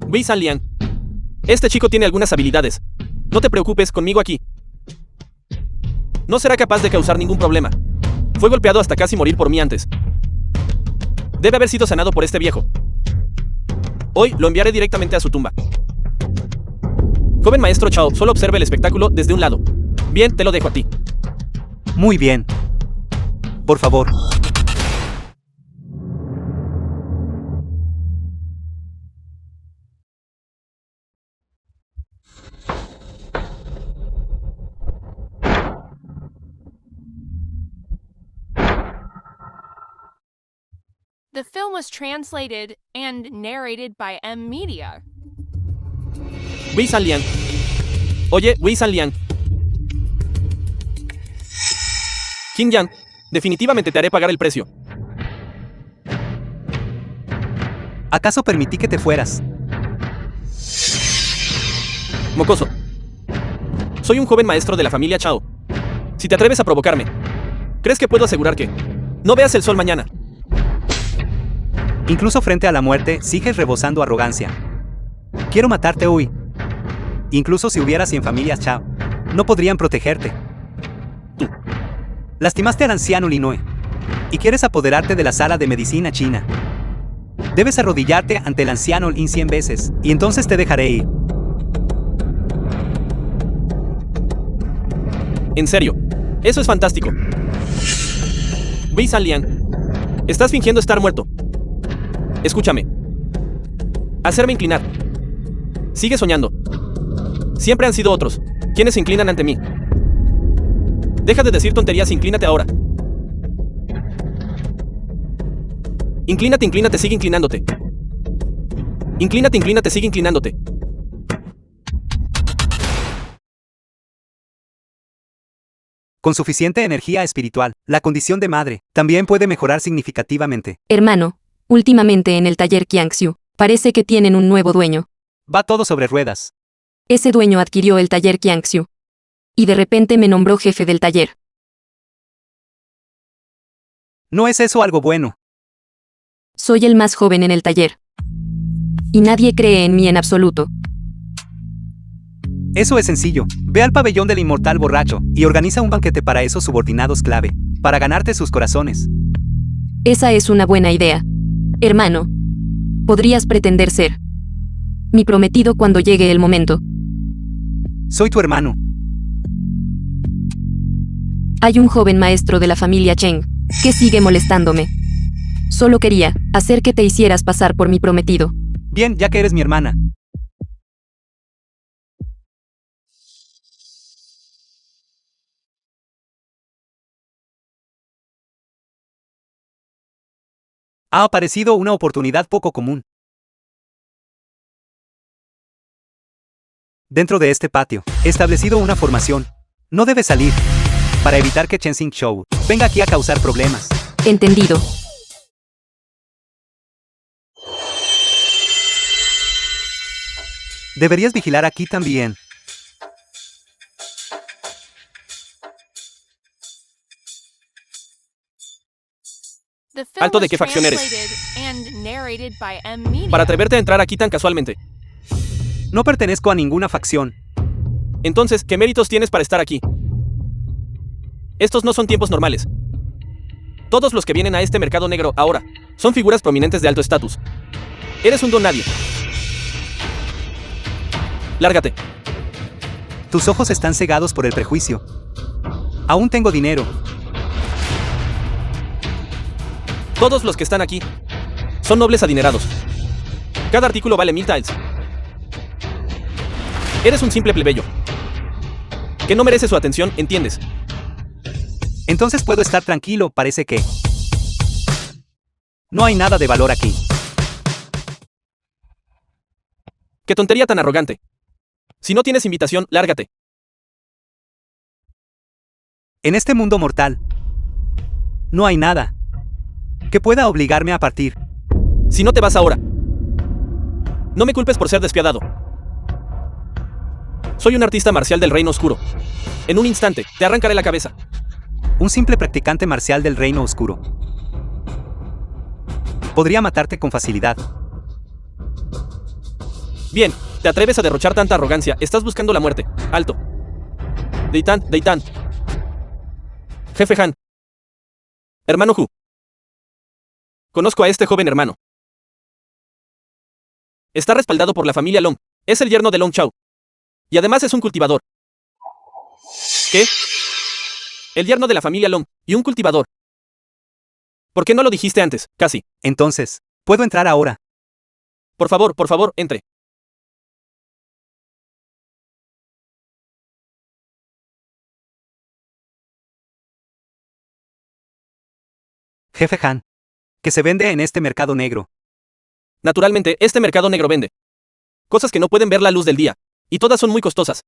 Wei Sanliang. Este chico tiene algunas habilidades. No te preocupes, conmigo aquí no será capaz de causar ningún problema. Fue golpeado hasta casi morir por mí antes. Debe haber sido sanado por este viejo. Hoy lo enviaré directamente a su tumba. Joven maestro Chao, solo observe el espectáculo desde un lado. Bien, te lo dejo a ti. Muy bien. Por favor. The film was translated and narrated by M-Media. Wei Sanliang. Oye, Wei Sanliang. Qin Yan, definitivamente te haré pagar el precio. ¿Acaso permití que te fueras? Mocoso. Soy un joven maestro de la familia Chao. Si te atreves a provocarme, ¿crees que puedo asegurar que no veas el sol mañana? Incluso frente a la muerte, sigues rebosando arrogancia. Quiero matarte hoy. Incluso si hubiera 100 familias Chao, no podrían protegerte. Tú lastimaste al anciano Linoe y quieres apoderarte de la sala de medicina china. Debes arrodillarte ante el anciano Lin 100 veces, y entonces te dejaré ir. En serio, eso es fantástico. Wei Sanliang, estás fingiendo estar muerto. Escúchame. Hacerme inclinar. Sigue soñando. Siempre han sido otros quienes se inclinan ante mí. Deja de decir tonterías, inclínate ahora. Inclínate, inclínate, sigue inclinándote. Inclínate, inclínate, sigue inclinándote. Con suficiente energía espiritual, la condición de madre también puede mejorar significativamente. Hermano, últimamente en el taller Kiangxiu, parece que tienen un nuevo dueño. Va todo sobre ruedas. Ese dueño adquirió el taller Kiangxiu. Y de repente me nombró jefe del taller. ¿No es eso algo bueno? Soy el más joven en el taller. Y nadie cree en mí en absoluto. Eso es sencillo. Ve al pabellón del inmortal borracho y organiza un banquete para esos subordinados clave, para ganarte sus corazones. Esa es una buena idea. Hermano, podrías pretender ser mi prometido cuando llegue el momento. Soy tu hermano. Hay un joven maestro de la familia Cheng que sigue molestándome. Solo quería hacer que te hicieras pasar por mi prometido. Bien, ya que eres mi hermana. Ha aparecido una oportunidad poco común. Dentro de este patio, he establecido una formación. No debe salir, para evitar que Chen Xingqiu venga aquí a causar problemas. Entendido. Deberías vigilar aquí también. The film ¿Alto de was qué facción eres? translated and narrated by Media. Para atreverte a entrar aquí tan casualmente. No pertenezco a ninguna facción. Entonces, ¿qué méritos tienes para estar aquí? Estos no son tiempos normales. Todos los que vienen a este mercado negro ahora son figuras prominentes de alto estatus. Eres un don nadie. Lárgate. Tus ojos están cegados por el prejuicio. Aún tengo dinero. Todos los que están aquí son nobles adinerados. Cada artículo vale 1000 taels. Eres un simple plebeyo que no merece su atención, ¿entiendes? Entonces puedo estar tranquilo, parece que no hay nada de valor aquí. ¡Qué tontería tan arrogante! Si no tienes invitación, lárgate. En este mundo mortal, no hay nada que pueda obligarme a partir. Si no te vas ahora, no me culpes por ser despiadado. Soy un artista marcial del Reino Oscuro. En un instante, te arrancaré la cabeza. Un simple practicante marcial del Reino Oscuro podría matarte con facilidad. Bien, te atreves a derrochar tanta arrogancia. Estás buscando la muerte. Alto. Deitan. Jefe Han. Hermano Hu. Conozco a este joven hermano. Está respaldado por la familia Long. Es el yerno de Long Chao. Y además es un cultivador. ¿Qué? El yerno de la familia Long y un cultivador. ¿Por qué no lo dijiste antes? Casi. Entonces, ¿puedo entrar ahora? Por favor, entre. Jefe Han, ¿qué se vende en este mercado negro? Naturalmente, este mercado negro vende cosas que no pueden ver la luz del día, y todas son muy costosas.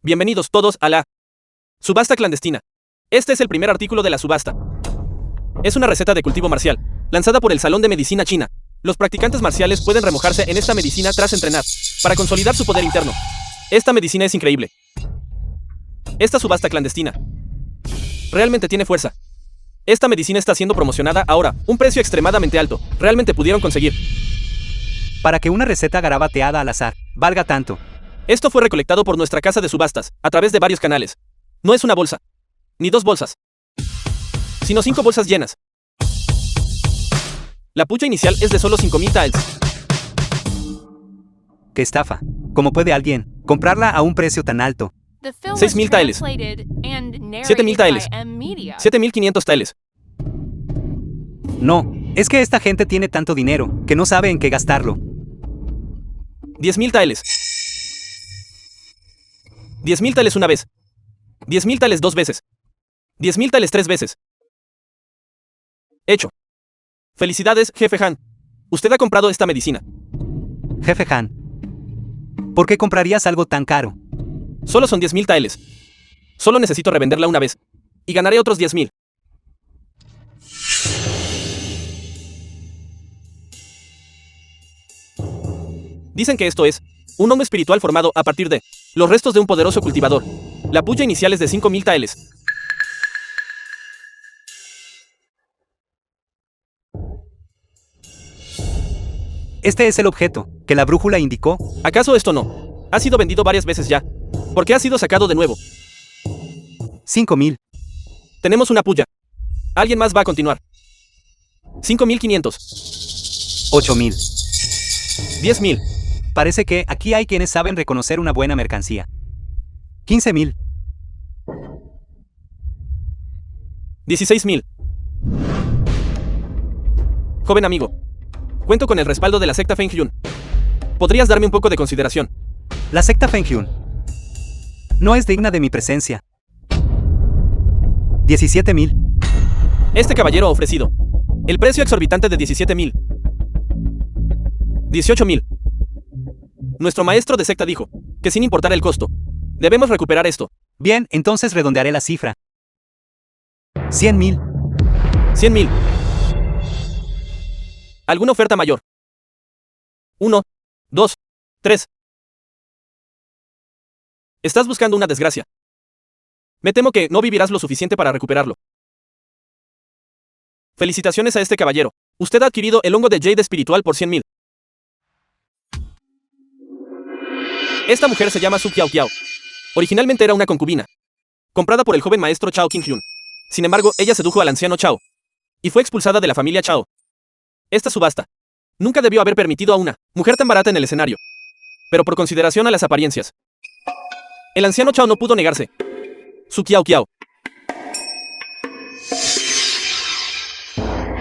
Bienvenidos todos a la subasta clandestina. Este es el primer artículo de la subasta. Es una receta de cultivo marcial, lanzada por el Salón de Medicina China. Los practicantes marciales pueden remojarse en esta medicina tras entrenar, para consolidar su poder interno. Esta medicina es increíble. Esta subasta clandestina realmente tiene fuerza. Esta medicina está siendo promocionada ahora, un precio extremadamente alto. Realmente pudieron conseguir. Para que una receta garabateada al azar valga tanto. Esto fue recolectado por nuestra casa de subastas, a través de varios canales. No es una bolsa, ni 2 bolsas, sino 5 bolsas llenas. La pucha inicial es de solo 5000 taels. ¡Qué estafa! ¿Cómo puede alguien comprarla a un precio tan alto? The film was 6000 taels. translated and 7000 narrated taels. by Media. 7500 taels. No, es que esta gente tiene tanto dinero que no sabe en qué gastarlo. 10.000 taels. 10.000 taels una vez. 10.000 taels 2 veces. 10.000 taels 3 veces. Hecho. Felicidades, jefe Han. Usted ha comprado esta medicina. Jefe Han. ¿Por qué comprarías algo tan caro? Solo son 10.000 taeles. Solo necesito revenderla una vez. Y ganaré otros 10.000. Dicen que esto es un hongo espiritual formado a partir de los restos de un poderoso cultivador. La puya inicial es de 5.000 taeles. Este es el objeto que la brújula indicó. ¿Acaso esto no? Ha sido vendido varias veces ya. ¿Por qué ha sido sacado de nuevo? 5.000. Tenemos una puya. Alguien más va a continuar. 5.500. 8.000. 10.000. Parece que aquí hay quienes saben reconocer una buena mercancía. 15.000. 16.000. Joven amigo. Cuento con el respaldo de la secta Feng Hyun. ¿Podrías darme un poco de consideración? La secta Feng Hyun no es digna de mi presencia. 17.000. Este caballero ha ofrecido el precio exorbitante de 17.000. 18.000. Nuestro maestro de secta dijo que sin importar el costo, debemos recuperar esto. Bien, entonces redondearé la cifra. 100.000. 100.000. ¿Alguna oferta mayor? 1, 2, 3. Estás buscando una desgracia. Me temo que no vivirás lo suficiente para recuperarlo. Felicitaciones a este caballero. Usted ha adquirido el hongo de Jade espiritual por 100.000. Esta mujer se llama Su Kiao Kiao. Originalmente era una concubina, comprada por el joven maestro Chao King Hyun. Sin embargo, ella sedujo al anciano Chao y fue expulsada de la familia Chao. Esta subasta nunca debió haber permitido a una mujer tan barata en el escenario. Pero por consideración a las apariencias, el anciano Chao no pudo negarse. Su Kiao Kiao.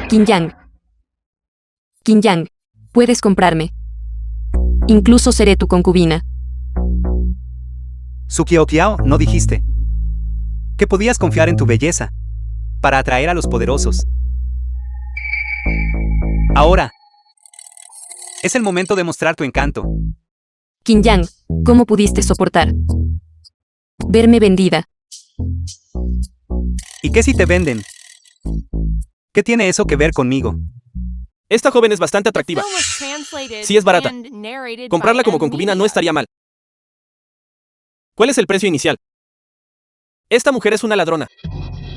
Qin Yang. Qin Yang, puedes comprarme. Incluso seré tu concubina. Su Kiao Kiao, ¿no dijiste que podías confiar en tu belleza para atraer a los poderosos? Ahora es el momento de mostrar tu encanto. Qin Yang, ¿cómo pudiste soportar verme vendida? ¿Y qué si te venden? ¿Qué tiene eso que ver conmigo? Esta joven es bastante atractiva. Sí, es barata. Comprarla como concubina no estaría mal. ¿Cuál es el precio inicial? Esta mujer es una ladrona.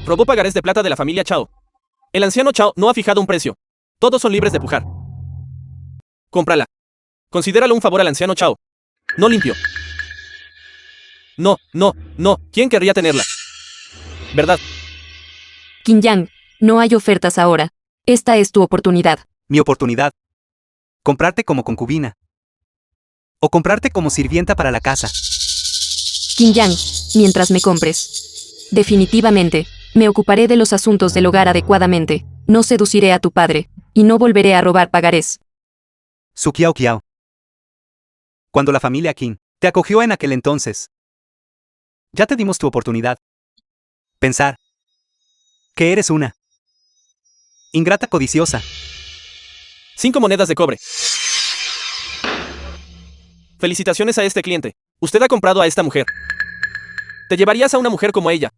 Robó pagarés de plata de la familia Chao. El anciano Chao no ha fijado un precio. Todos son libres de pujar. Cómprala. Considéralo un favor al anciano Chao. No limpio. No. ¿Quién querría tenerla? ¿Verdad? Qin Yang, no hay ofertas ahora. Esta es tu oportunidad. Mi oportunidad. Comprarte como concubina. O comprarte como sirvienta para la casa. Qin Yang, mientras me compres. Definitivamente, me ocuparé de los asuntos del hogar adecuadamente. No seduciré a tu padre. Y no volveré a robar pagarés. Su Kiao Kiao. Cuando la familia Qin te acogió en aquel entonces, ya te dimos tu oportunidad. Pensar que eres una ingrata codiciosa. 5 monedas de cobre. Felicitaciones a este cliente. Usted ha comprado a esta mujer. ¿Te llevarías a una mujer como ella?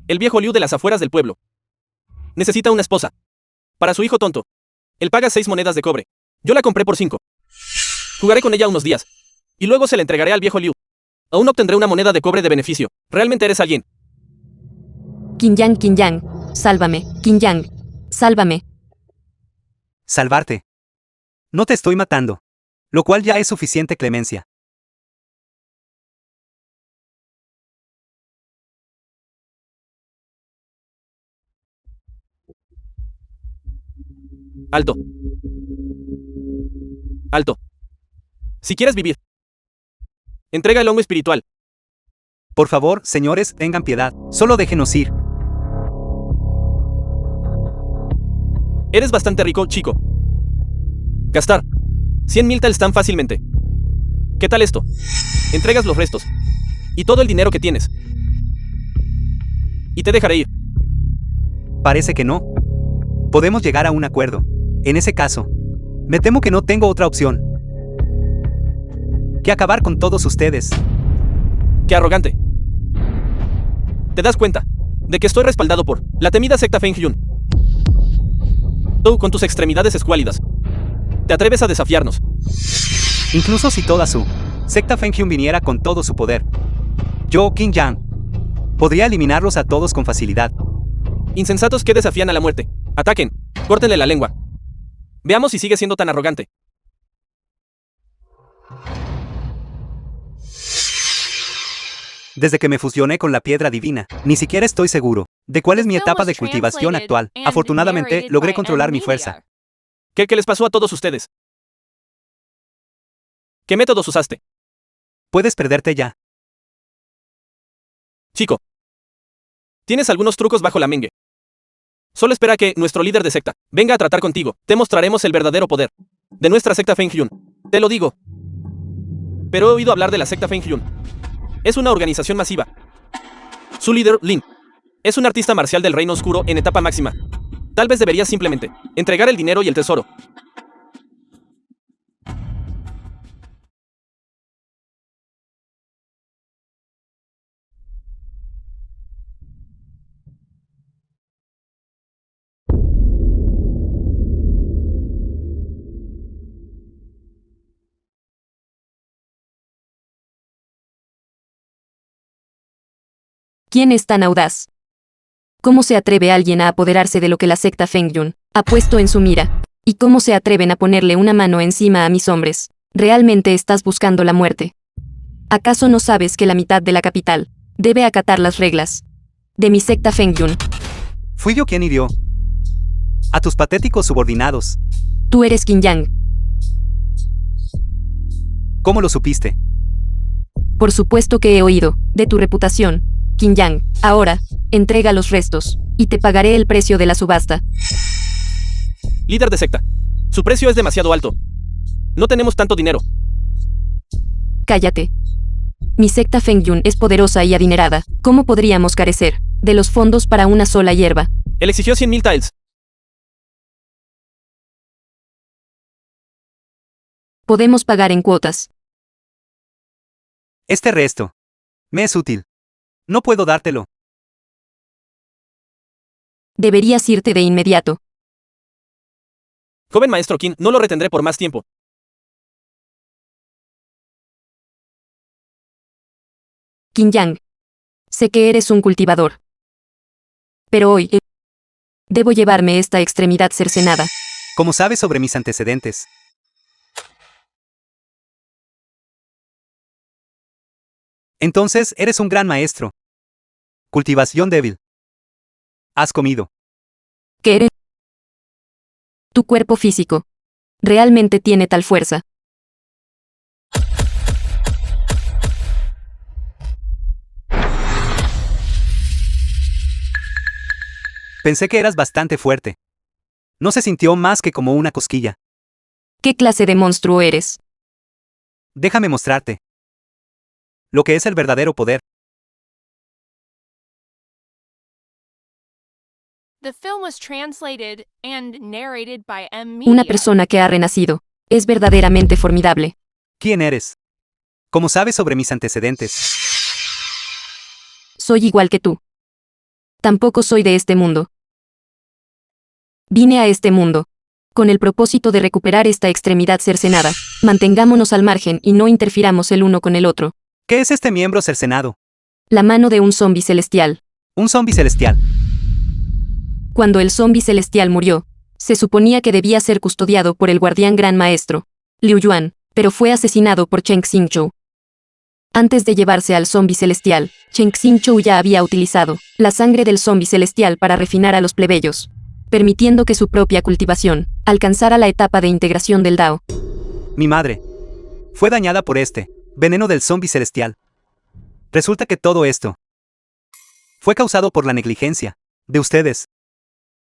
El viejo Liu de las afueras del pueblo necesita una esposa. Para su hijo tonto. Él paga 6 monedas de cobre. Yo la compré por 5. Jugaré con ella unos días. Y luego se la entregaré al viejo Liu. Aún obtendré una moneda de cobre de beneficio. ¿Realmente eres alguien? Qin Yang, sálvame. Qin Yang, sálvame. Salvarte. No te estoy matando. Lo cual ya es suficiente clemencia. Alto. Alto. Si quieres vivir, entrega el hongo espiritual. Por favor, señores, tengan piedad. Solo déjenos ir. Eres bastante rico, chico. Gastar 100.000 taels tan fácilmente. ¿Qué tal esto? Entregas los restos y todo el dinero que tienes. Y te dejaré ir. Parece que no. Podemos llegar a un acuerdo. En ese caso, me temo que no tengo otra opción que acabar con todos ustedes. ¡Qué arrogante! ¿Te das cuenta de que estoy respaldado por la temida secta Feng-Yun? Tú, con tus extremidades escuálidas, te atreves a desafiarnos. Incluso si toda su secta Feng-Yun viniera con todo su poder, yo, Qin Yang, podría eliminarlos a todos con facilidad. Insensatos que desafían a la muerte. Ataquen. Córtenle la lengua. Veamos si sigue siendo tan arrogante. Desde que me fusioné con la piedra divina, ni siquiera estoy seguro de cuál es mi etapa de cultivación actual. Afortunadamente, logré controlar mi fuerza. ¿Qué les pasó a todos ustedes? ¿Qué métodos usaste? Puedes perderte ya. Chico, tienes algunos trucos bajo la mengue. Solo espera que nuestro líder de secta venga a tratar contigo. Te mostraremos el verdadero poder de nuestra secta Feng-Yun. Te lo digo. Pero he oído hablar de la secta Feng-Yun. Es una organización masiva. Su líder, Lin, es un artista marcial del Reino Oscuro en etapa máxima. Tal vez deberías simplemente entregar el dinero y el tesoro. ¿Quién es tan audaz? ¿Cómo se atreve alguien a apoderarse de lo que la secta Feng-Yun ha puesto en su mira? ¿Y cómo se atreven a ponerle una mano encima a mis hombres? ¿Realmente estás buscando la muerte? ¿Acaso no sabes que la mitad de la capital debe acatar las reglas de mi secta Feng-Yun? Fui yo quien hirió a tus patéticos subordinados. Tú eres Qin Yang. ¿Cómo lo supiste? Por supuesto que he oído de tu reputación, Qin Yang. Ahora, entrega los restos, y te pagaré el precio de la subasta. Líder de secta, su precio es demasiado alto. No tenemos tanto dinero. Cállate. Mi secta Feng-Yun es poderosa y adinerada. ¿Cómo podríamos carecer de los fondos para una sola hierba? Él exigió 100,000 tiles. Podemos pagar en cuotas. Este resto me es útil. No puedo dártelo. Deberías irte de inmediato. Joven maestro Qin, no lo retendré por más tiempo. Qin Yang. Sé que eres un cultivador. Pero hoy, debo llevarme esta extremidad cercenada. ¿Cómo sabes sobre mis antecedentes? Entonces, eres un gran maestro. Cultivación débil. Has comido. ¿Qué eres? Tu cuerpo físico realmente tiene tal fuerza. Pensé que eras bastante fuerte. No se sintió más que como una cosquilla. ¿Qué clase de monstruo eres? Déjame mostrarte lo que es el verdadero poder. The film was translated and narrated by M. Media. Una persona que ha renacido. Es verdaderamente formidable. ¿Quién eres? ¿Cómo sabes sobre mis antecedentes? Soy igual que tú. Tampoco soy de este mundo. Vine a este mundo con el propósito de recuperar esta extremidad cercenada. Mantengámonos al margen y no interfiramos el uno con el otro. ¿Qué es este miembro cercenado? La mano de un zombi celestial. Un zombi celestial. Cuando el zombi celestial murió, se suponía que debía ser custodiado por el guardián gran maestro, Liu Yuan, pero fue asesinado por Cheng Xingzhou. Antes de llevarse al zombi celestial, Cheng Xingzhou ya había utilizado la sangre del zombi celestial para refinar a los plebeyos, permitiendo que su propia cultivación alcanzara la etapa de integración del Dao. Mi madre fue dañada por este veneno del zombi celestial. Resulta que todo esto fue causado por la negligencia de ustedes.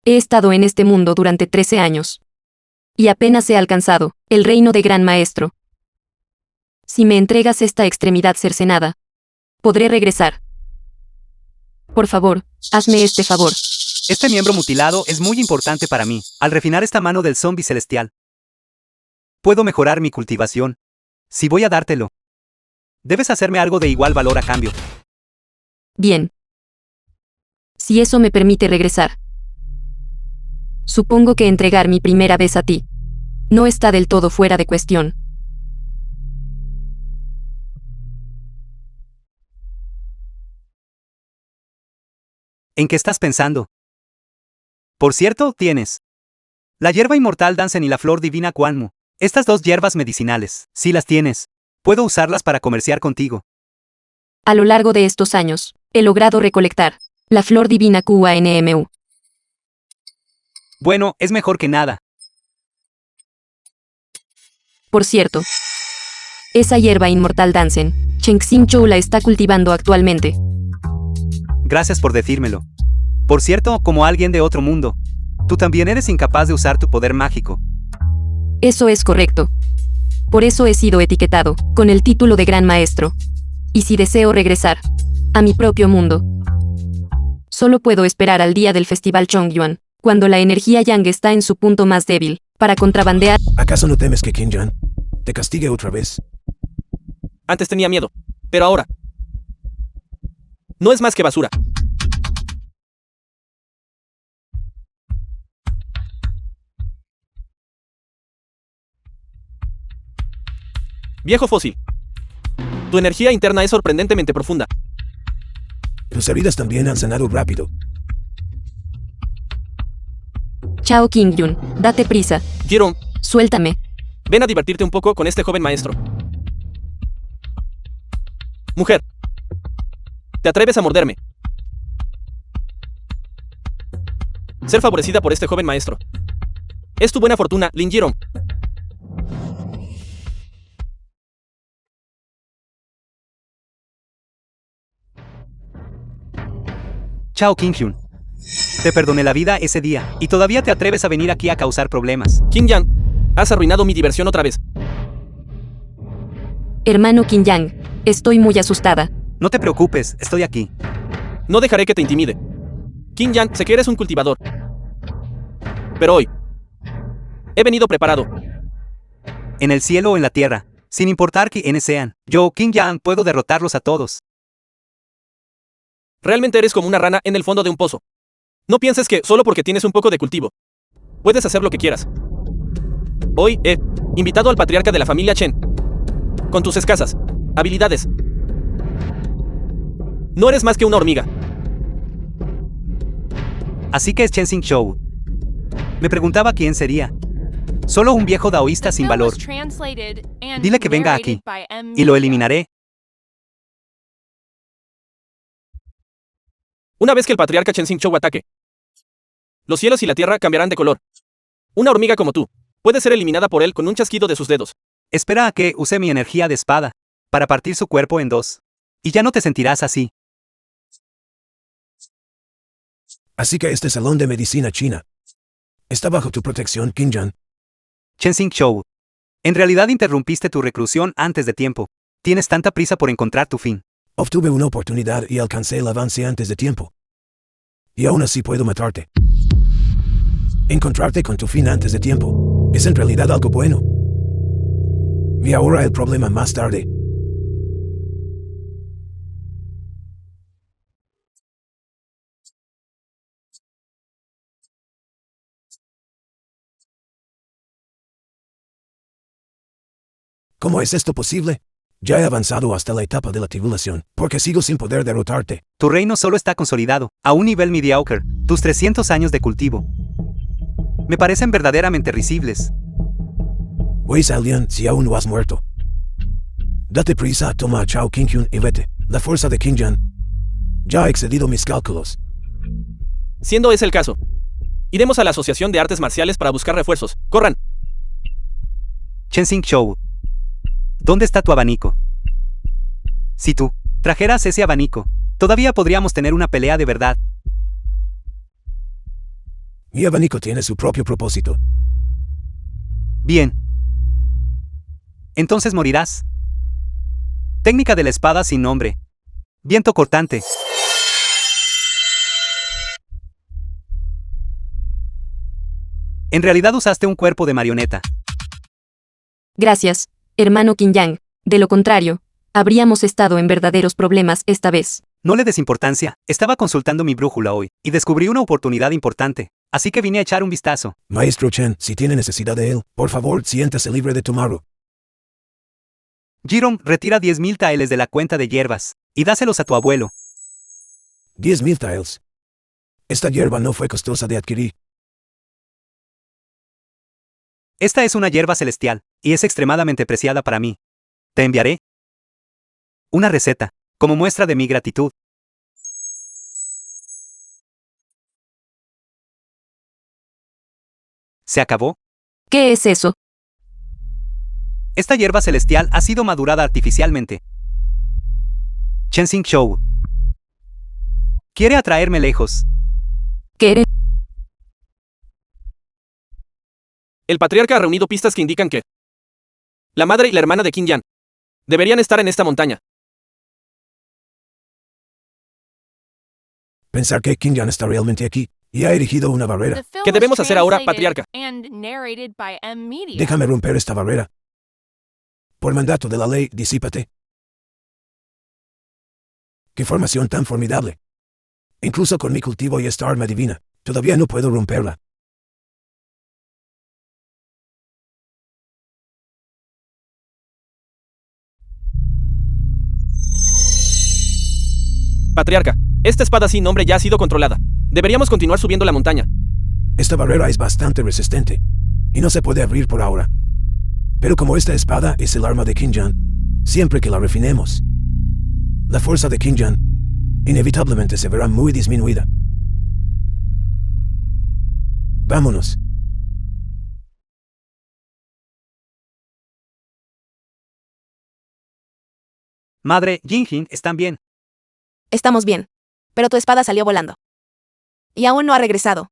He estado en este mundo durante 13 años. Y apenas he alcanzado el reino de Gran Maestro. Si me entregas esta extremidad cercenada, podré regresar. Por favor, hazme este favor. Este miembro mutilado es muy importante para mí, al refinar esta mano del zombie celestial. Puedo mejorar mi cultivación. Si voy a dártelo, debes hacerme algo de igual valor a cambio. Bien. Si eso me permite regresar. Supongo que entregar mi primera vez a ti no está del todo fuera de cuestión. ¿En qué estás pensando? Por cierto, tienes la hierba inmortal Dansen y la flor divina Quanmu. Estas dos hierbas medicinales, si las tienes, puedo usarlas para comerciar contigo. A lo largo de estos años, he logrado recolectar la flor divina QANMU. Bueno, es mejor que nada. Por cierto, esa hierba inmortal Dansen, Chengxing Zhou la está cultivando actualmente. Gracias por decírmelo. Por cierto, como alguien de otro mundo, tú también eres incapaz de usar tu poder mágico. Eso es correcto. Por eso he sido etiquetado con el título de Gran Maestro. Y si deseo regresar a mi propio mundo, solo puedo esperar al día del Festival Chongyuan, cuando la energía Yang está en su punto más débil, para contrabandear. ¿Acaso no temes que Qin Yan te castigue otra vez? Antes tenía miedo, pero ahora no es más que basura. Viejo fósil. Tu energía interna es sorprendentemente profunda. Tus heridas también han sanado rápido. Chao Qingyun, date prisa. Jerome, Suéltame. ven a divertirte un poco con este joven maestro. Mujer, ¿te atreves a morderme? Ser favorecida por este joven maestro. Es tu buena fortuna, Lin Jerome. Chao Qinghyun. Te perdoné la vida ese día, y todavía te atreves a venir aquí a causar problemas. Qin Yan, has arruinado mi diversión otra vez. Hermano Qin Yang, estoy muy asustada. No te preocupes, estoy aquí. No dejaré que te intimide. Qin Yan, sé que eres un cultivador. Pero hoy he venido preparado. En el cielo o en la tierra, sin importar quiénes sean, yo, Qin Yan, puedo derrotarlos a todos. Realmente eres como una rana en el fondo de un pozo. No pienses que, solo porque tienes un poco de cultivo, puedes hacer lo que quieras. Hoy he invitado al patriarca de la familia Chen. Con tus escasas habilidades, no eres más que una hormiga. Así que es Chen Xingzhou. Me preguntaba quién sería. Solo un viejo daoísta sin valor. Dile que venga aquí, y lo eliminaré. Una vez que el patriarca Chen Xingzhou ataque, los cielos y la tierra cambiarán de color. Una hormiga como tú puede ser eliminada por él con un chasquido de sus dedos. Espera a que use mi energía de espada para partir su cuerpo en dos. Y ya no te sentirás así. Así que este salón de medicina china está bajo tu protección, Qin Yan. Chen Xingzhou. En realidad interrumpiste tu reclusión antes de tiempo. Tienes tanta prisa por encontrar tu fin. Obtuve una oportunidad y alcancé el avance antes de tiempo. Y aún así puedo matarte. Encontrarte con tu fin antes de tiempo es en realidad algo bueno. Y ahora el problema más tarde. ¿Cómo es esto posible? Ya he avanzado hasta la etapa de la tribulación, porque sigo sin poder derrotarte. Tu reino solo está consolidado, a un nivel mediocre. Tus 300 años de cultivo me parecen verdaderamente risibles. Wei Zhaolian, si aún no has muerto. Date prisa, toma a Chao Qinghyun y vete. La fuerza de Qin Yan ya ha excedido mis cálculos. Siendo ese el caso, iremos a la Asociación de Artes Marciales para buscar refuerzos. ¡Corran! Chen Xingzhou. ¿Dónde está tu abanico? Si tú trajeras ese abanico, todavía podríamos tener una pelea de verdad. Mi abanico tiene su propio propósito. Bien. Entonces morirás. Técnica de la espada sin nombre. Viento cortante. En realidad usaste un cuerpo de marioneta. Gracias, hermano Qin Yang. De lo contrario, habríamos estado en verdaderos problemas esta vez. No le des importancia, estaba consultando mi brújula hoy, y descubrí una oportunidad importante, así que vine a echar un vistazo. Maestro Chen, si tiene necesidad de él, por favor, siéntase libre de tomarlo. Jirom, retira 10.000 taeles de la cuenta de hierbas, y dáselos a tu abuelo. 10.000 tiles. Esta hierba no fue costosa de adquirir. Esta es una hierba celestial, y es extremadamente preciada para mí. Te enviaré una receta, como muestra de mi gratitud. ¿Se acabó? ¿Qué es eso? Esta hierba celestial ha sido madurada artificialmente. Chensing Shou quiere atraerme lejos. ¿Qué? El patriarca ha reunido pistas que indican que la madre y la hermana de Qin Yan deberían estar en esta montaña. Pensar que Qin Yan está realmente aquí y ha erigido una barrera. The film ¿Qué was debemos hacer ahora, translated patriarca? and narrated by M Media. Déjame romper esta barrera. Por mandato de la ley, disípate. ¡Qué formación tan formidable! Incluso con mi cultivo y esta arma divina, todavía no puedo romperla. Patriarca, esta espada sin nombre ya ha sido controlada. Deberíamos continuar subiendo la montaña. Esta barrera es bastante resistente y no se puede abrir por ahora. Pero como esta espada es el arma de Qin Yan, siempre que la refinemos, la fuerza de Qin Yan inevitablemente se verá muy disminuida. Vámonos. Madre, Jinjin, ¿están bien? Estamos bien. Pero tu espada salió volando. Y aún no ha regresado.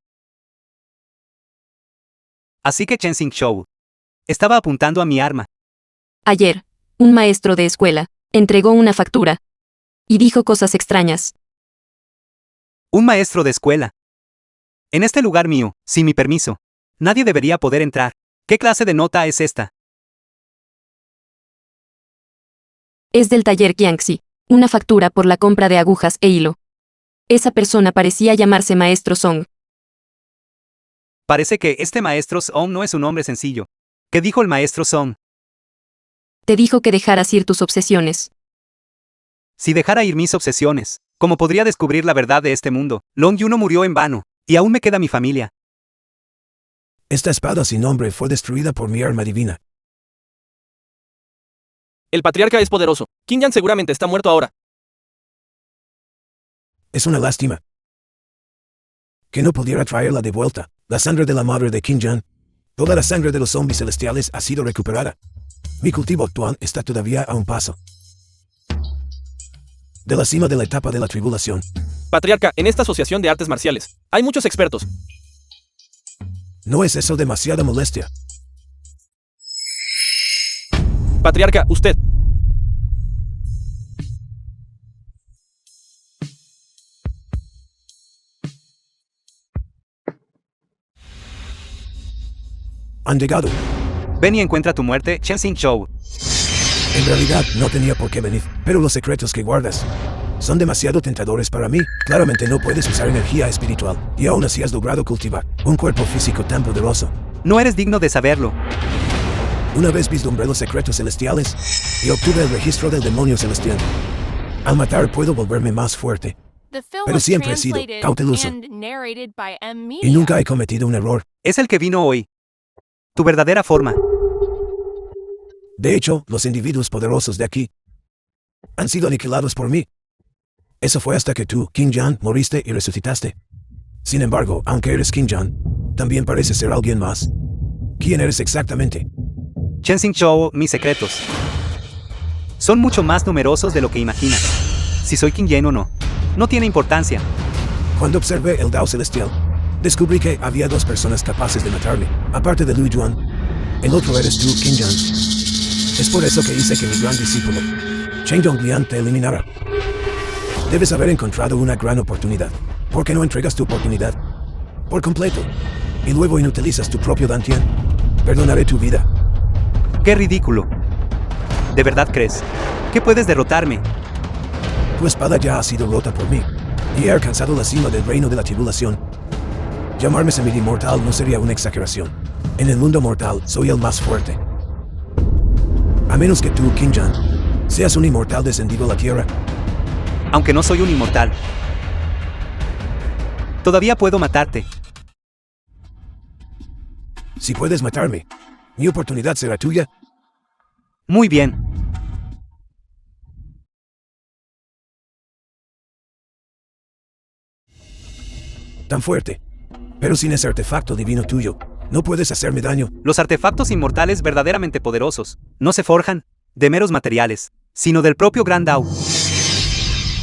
Así que Chensing Shou estaba apuntando a mi arma. Ayer, un maestro de escuela entregó una factura y dijo cosas extrañas. Un maestro de escuela. En este lugar mío, sin mi permiso, nadie debería poder entrar. ¿Qué clase de nota es esta? Es del taller Qiangxi, una factura por la compra de agujas e hilo. Esa persona parecía llamarse Maestro Song. Parece que este maestro Song no es un hombre sencillo. ¿Qué dijo el maestro Song? Te dijo que dejaras ir tus obsesiones. Si dejara ir mis obsesiones, ¿cómo podría descubrir la verdad de este mundo? Long Yuno murió en vano, y aún me queda mi familia. Esta espada sin nombre fue destruida por mi arma divina. El patriarca es poderoso. Qin Yan seguramente está muerto ahora. Es una lástima que no pudiera traerla de vuelta. La sangre de la madre de Qin Yan, toda la sangre de los zombies celestiales ha sido recuperada. Mi cultivo actual está todavía a un paso de la cima de la etapa de la tribulación. Patriarca, en esta asociación de artes marciales, hay muchos expertos. ¿No es eso demasiada molestia? Patriarca, usted. Han llegado. Ven y encuentra tu muerte, Chensing Shou. En realidad no tenía por qué venir, pero los secretos que guardas son demasiado tentadores para mí. Claramente no puedes usar energía espiritual, y aún así has logrado cultivar un cuerpo físico tan poderoso. No eres digno de saberlo. Una vez vislumbré los secretos celestiales y obtuve el registro del demonio celestial. Al matar puedo volverme más fuerte, The film pero was siempre he sido translated cauteloso and narrated by M Media. y nunca he cometido un error. Es el que vino hoy. Tu verdadera forma. De hecho, los individuos poderosos de aquí han sido aniquilados por mí. Eso fue hasta que tú, Qin Yan, moriste y resucitaste. Sin embargo, aunque eres Qin Yan, también pareces ser alguien más. ¿Quién eres exactamente? Chensing Shou, mis secretos son mucho más numerosos de lo que imaginas. Si soy Qin Yan o no, no tiene importancia. Cuando observé el Dao Celestial, descubrí que había dos personas capaces de matarme, aparte de Lu Yuan. El otro eres tú, Qin Yan. Es por eso que hice que mi gran discípulo, Chen Donglian, te eliminara. Debes haber encontrado una gran oportunidad. ¿Por qué no entregas tu oportunidad por completo? y luego inutilizas tu propio Dantian. Perdonaré tu vida. ¡Qué ridículo! ¿De verdad crees que puedes derrotarme? Tu espada ya ha sido rota por mí, y he alcanzado la cima del reino de la tribulación. Llamarme semi-inmortal no sería una exageración. En el mundo mortal soy el más fuerte. A menos que tú, King Jan, seas un inmortal descendido a la tierra. Aunque no soy un inmortal, todavía puedo matarte. Si puedes matarme, mi oportunidad será tuya. Muy bien. Tan fuerte. Pero sin ese artefacto divino tuyo, no puedes hacerme daño. Los artefactos inmortales verdaderamente poderosos no se forjan de meros materiales, sino del propio Gran Dao.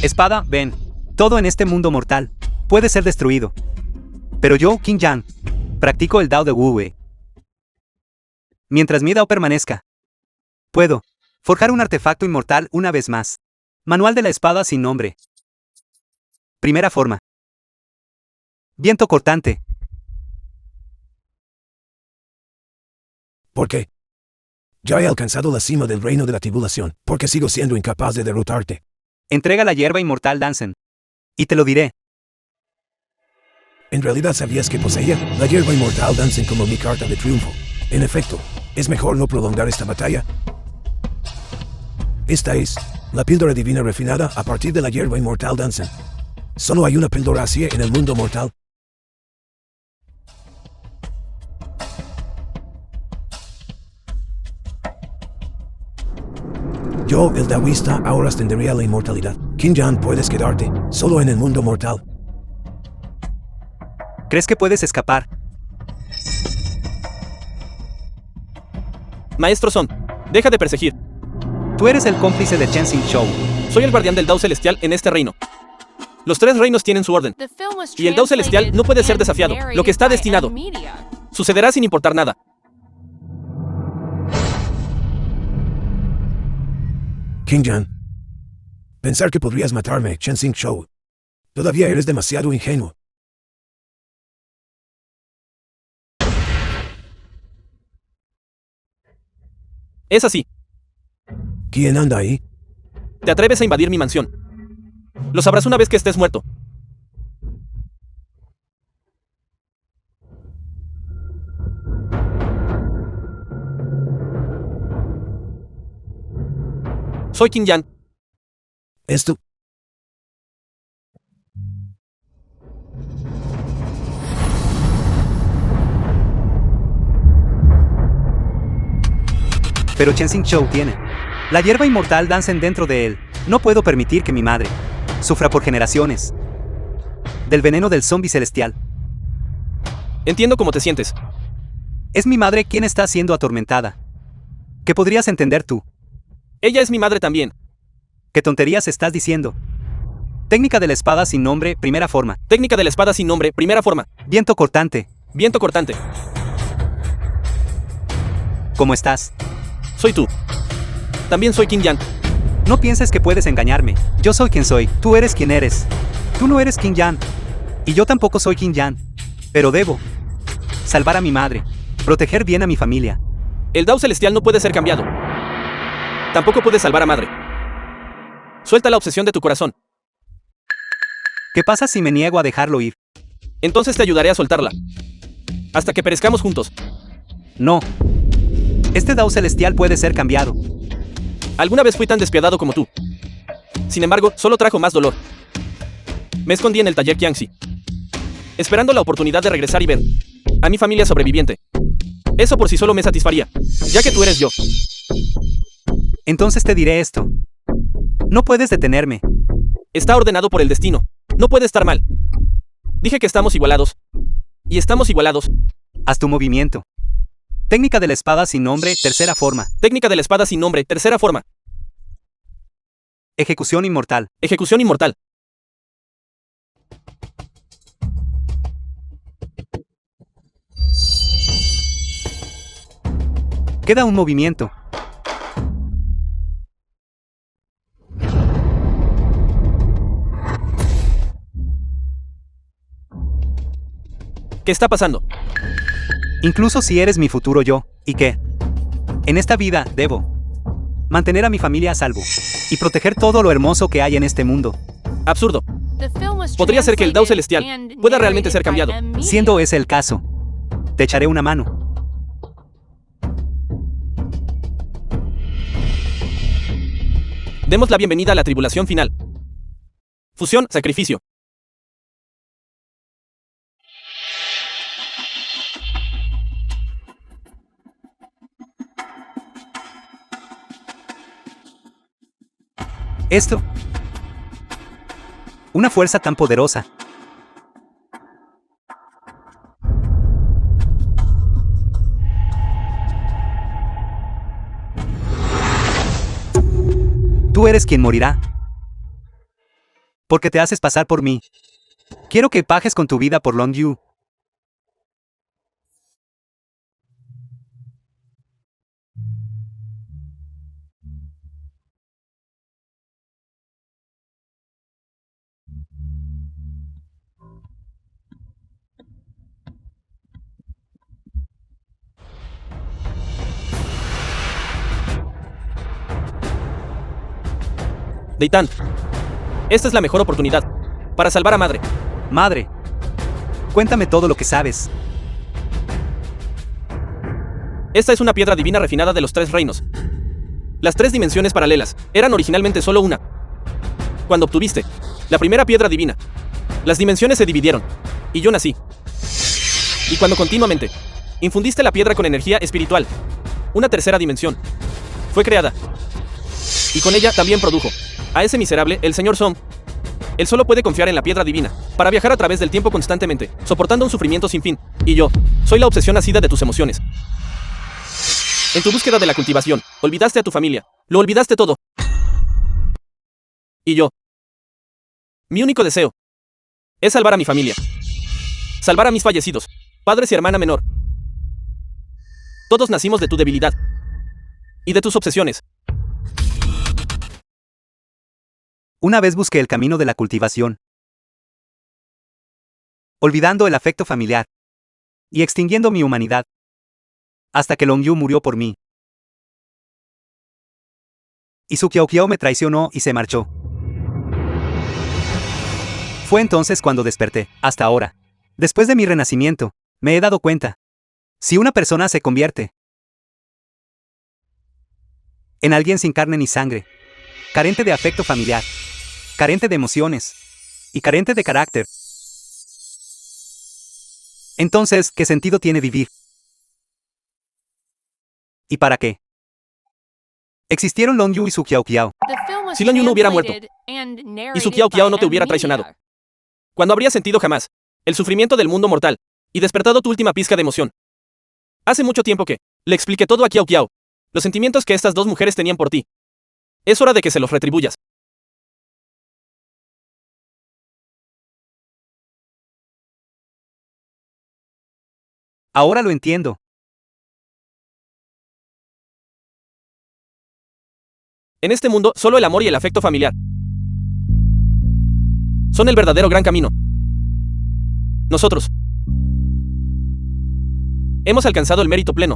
Espada, ven. Todo en este mundo mortal puede ser destruido. Pero yo, King Jan, practico el Dao de Wu Wei. Mientras mi Dao permanezca, puedo forjar un artefacto inmortal una vez más. Manual de la espada sin nombre. Primera forma. Viento cortante. ¿Por qué? Ya he alcanzado la cima del reino de la tribulación, porque sigo siendo incapaz de derrotarte. Entrega la hierba inmortal Dansen. Y te lo diré. ¿En realidad sabías que poseía la hierba inmortal Dansen como mi carta de triunfo? En efecto, es mejor no prolongar esta batalla. Esta es la píldora divina refinada a partir de la hierba inmortal Dansen. Solo hay una píldora así en el mundo mortal. Yo, el Daoísta, ahora tendría la inmortalidad. King Jan, puedes quedarte solo en el mundo mortal. ¿Crees que puedes escapar? Maestro Son, deja de perseguir. Tú eres el cómplice de Chen Xingqiu. Soy el guardián del Dao Celestial en este reino. Los 3 reinos tienen su orden. The film was Y el Dao Celestial no puede ser translated desafiado, and lo que está narrated by destinado. M-Media. Sucederá sin importar nada. King Jan. Pensar que podrías matarme, Chen Xingqiu. Todavía eres demasiado ingenuo. Es así. ¿Quién anda ahí? ¿Te atreves a invadir mi mansión? Lo sabrás una vez que estés muerto. Soy King Jan. ¿Esto? Pero Chen Xingqiu tiene la hierba inmortal Dansen dentro de él. No puedo permitir que mi madre sufra por generaciones del veneno del zombie celestial. Entiendo cómo te sientes. Es mi madre quien está siendo atormentada. ¿Qué podrías entender tú? Ella es mi madre también. ¿Qué tonterías estás diciendo? Técnica de la espada sin nombre, primera forma. Técnica de la espada sin nombre, primera forma. Viento cortante. Viento cortante. ¿Cómo estás? Soy tú. También soy King Jan. No pienses que puedes engañarme. Yo soy quien soy. Tú eres quien eres. Tú no eres King Jan. Y yo tampoco soy King Jan. Pero debo salvar a mi madre. Proteger bien a mi familia. El Dao Celestial no puede ser cambiado. Tampoco puedes salvar a madre. Suelta la obsesión de tu corazón. ¿Qué pasa si me niego a dejarlo ir? Entonces te ayudaré a soltarla. Hasta que perezcamos juntos. No. Este Dao celestial puede ser cambiado. Alguna vez fui tan despiadado como tú. Sin embargo, solo trajo más dolor. Me escondí en el taller Qiangxi, esperando la oportunidad de regresar y ver a mi familia sobreviviente. Eso por sí solo me satisfaría, ya que tú eres yo. Entonces te diré esto. No puedes detenerme. Está ordenado por el destino. No puede estar mal. Dije que estamos igualados. Y estamos igualados. Haz tu movimiento. Técnica de la espada sin nombre, tercera forma. Técnica de la espada sin nombre, tercera forma. Ejecución inmortal. Ejecución inmortal. Queda un movimiento. ¿Qué está pasando? Incluso si eres mi futuro yo, ¿y qué? En esta vida, debo mantener a mi familia a salvo y proteger todo lo hermoso que hay en este mundo. Absurdo. The film was Podría ser que el Dao translated celestial and pueda realmente ser narrated by cambiado. M. Siendo ese el caso, te echaré una mano. Demos la bienvenida a la tribulación final. Fusión, sacrificio. Esto. Una fuerza tan poderosa. Tú eres quien morirá. Porque te haces pasar por mí. Quiero que pagues con tu vida por Long Yu. Deitan. Esta es la mejor oportunidad para salvar a Madre. Madre, cuéntame todo lo que sabes. Esta es una piedra divina refinada de los 3 reinos. Las 3 dimensiones paralelas eran originalmente solo una. Cuando obtuviste la primera piedra divina, las dimensiones se dividieron, y yo nací. Y cuando continuamente infundiste la piedra con energía espiritual, una tercera dimensión fue creada. Y con ella también produjo a ese miserable, el señor Song. Él solo puede confiar en la piedra divina para viajar a través del tiempo constantemente, soportando un sufrimiento sin fin. Y yo soy la obsesión nacida de tus emociones. En tu búsqueda de la cultivación, olvidaste a tu familia. Lo olvidaste todo. Y yo. Mi único deseo es salvar a mi familia. Salvar a mis fallecidos, padres y hermana menor. Todos nacimos de tu debilidad y de tus obsesiones. Una vez busqué el camino de la cultivación, olvidando el afecto familiar y extinguiendo mi humanidad, hasta que Long Yu murió por mí. Y Su Qiao me traicionó y se marchó. Fue entonces cuando desperté, hasta ahora. Después de mi renacimiento, me he dado cuenta. Si una persona se convierte en alguien sin carne ni sangre, carente de afecto familiar, carente de emociones y carente de carácter, entonces, ¿qué sentido tiene vivir? ¿Y para qué? Existieron Long Yu y Su Qiao. The film was Si Long Yu no hubiera muerto, translated and y Su narrated Qiao no by te hubiera M. traicionado, cuando habrías sentido jamás el sufrimiento del mundo mortal y despertado tu última pizca de emoción. Hace mucho tiempo que le expliqué todo a Qiao, los sentimientos que estas 2 mujeres tenían por ti. Es hora de que se los retribuyas. Ahora lo entiendo. En este mundo, solo el amor y el afecto familiar son el verdadero gran camino. Nosotros hemos alcanzado el mérito pleno.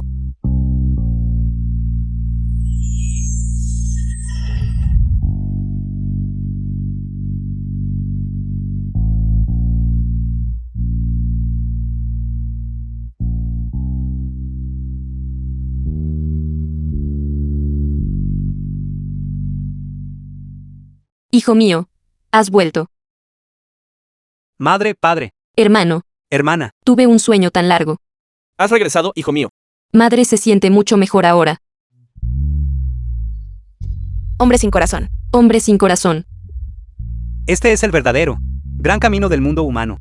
Hijo mío, has vuelto. Madre, padre, Hermano, hermana, tuve un sueño tan largo. Has regresado, hijo mío. Madre se siente mucho mejor ahora. Hombre sin corazón. Hombre sin corazón. este es el verdadero, gran camino del mundo humano.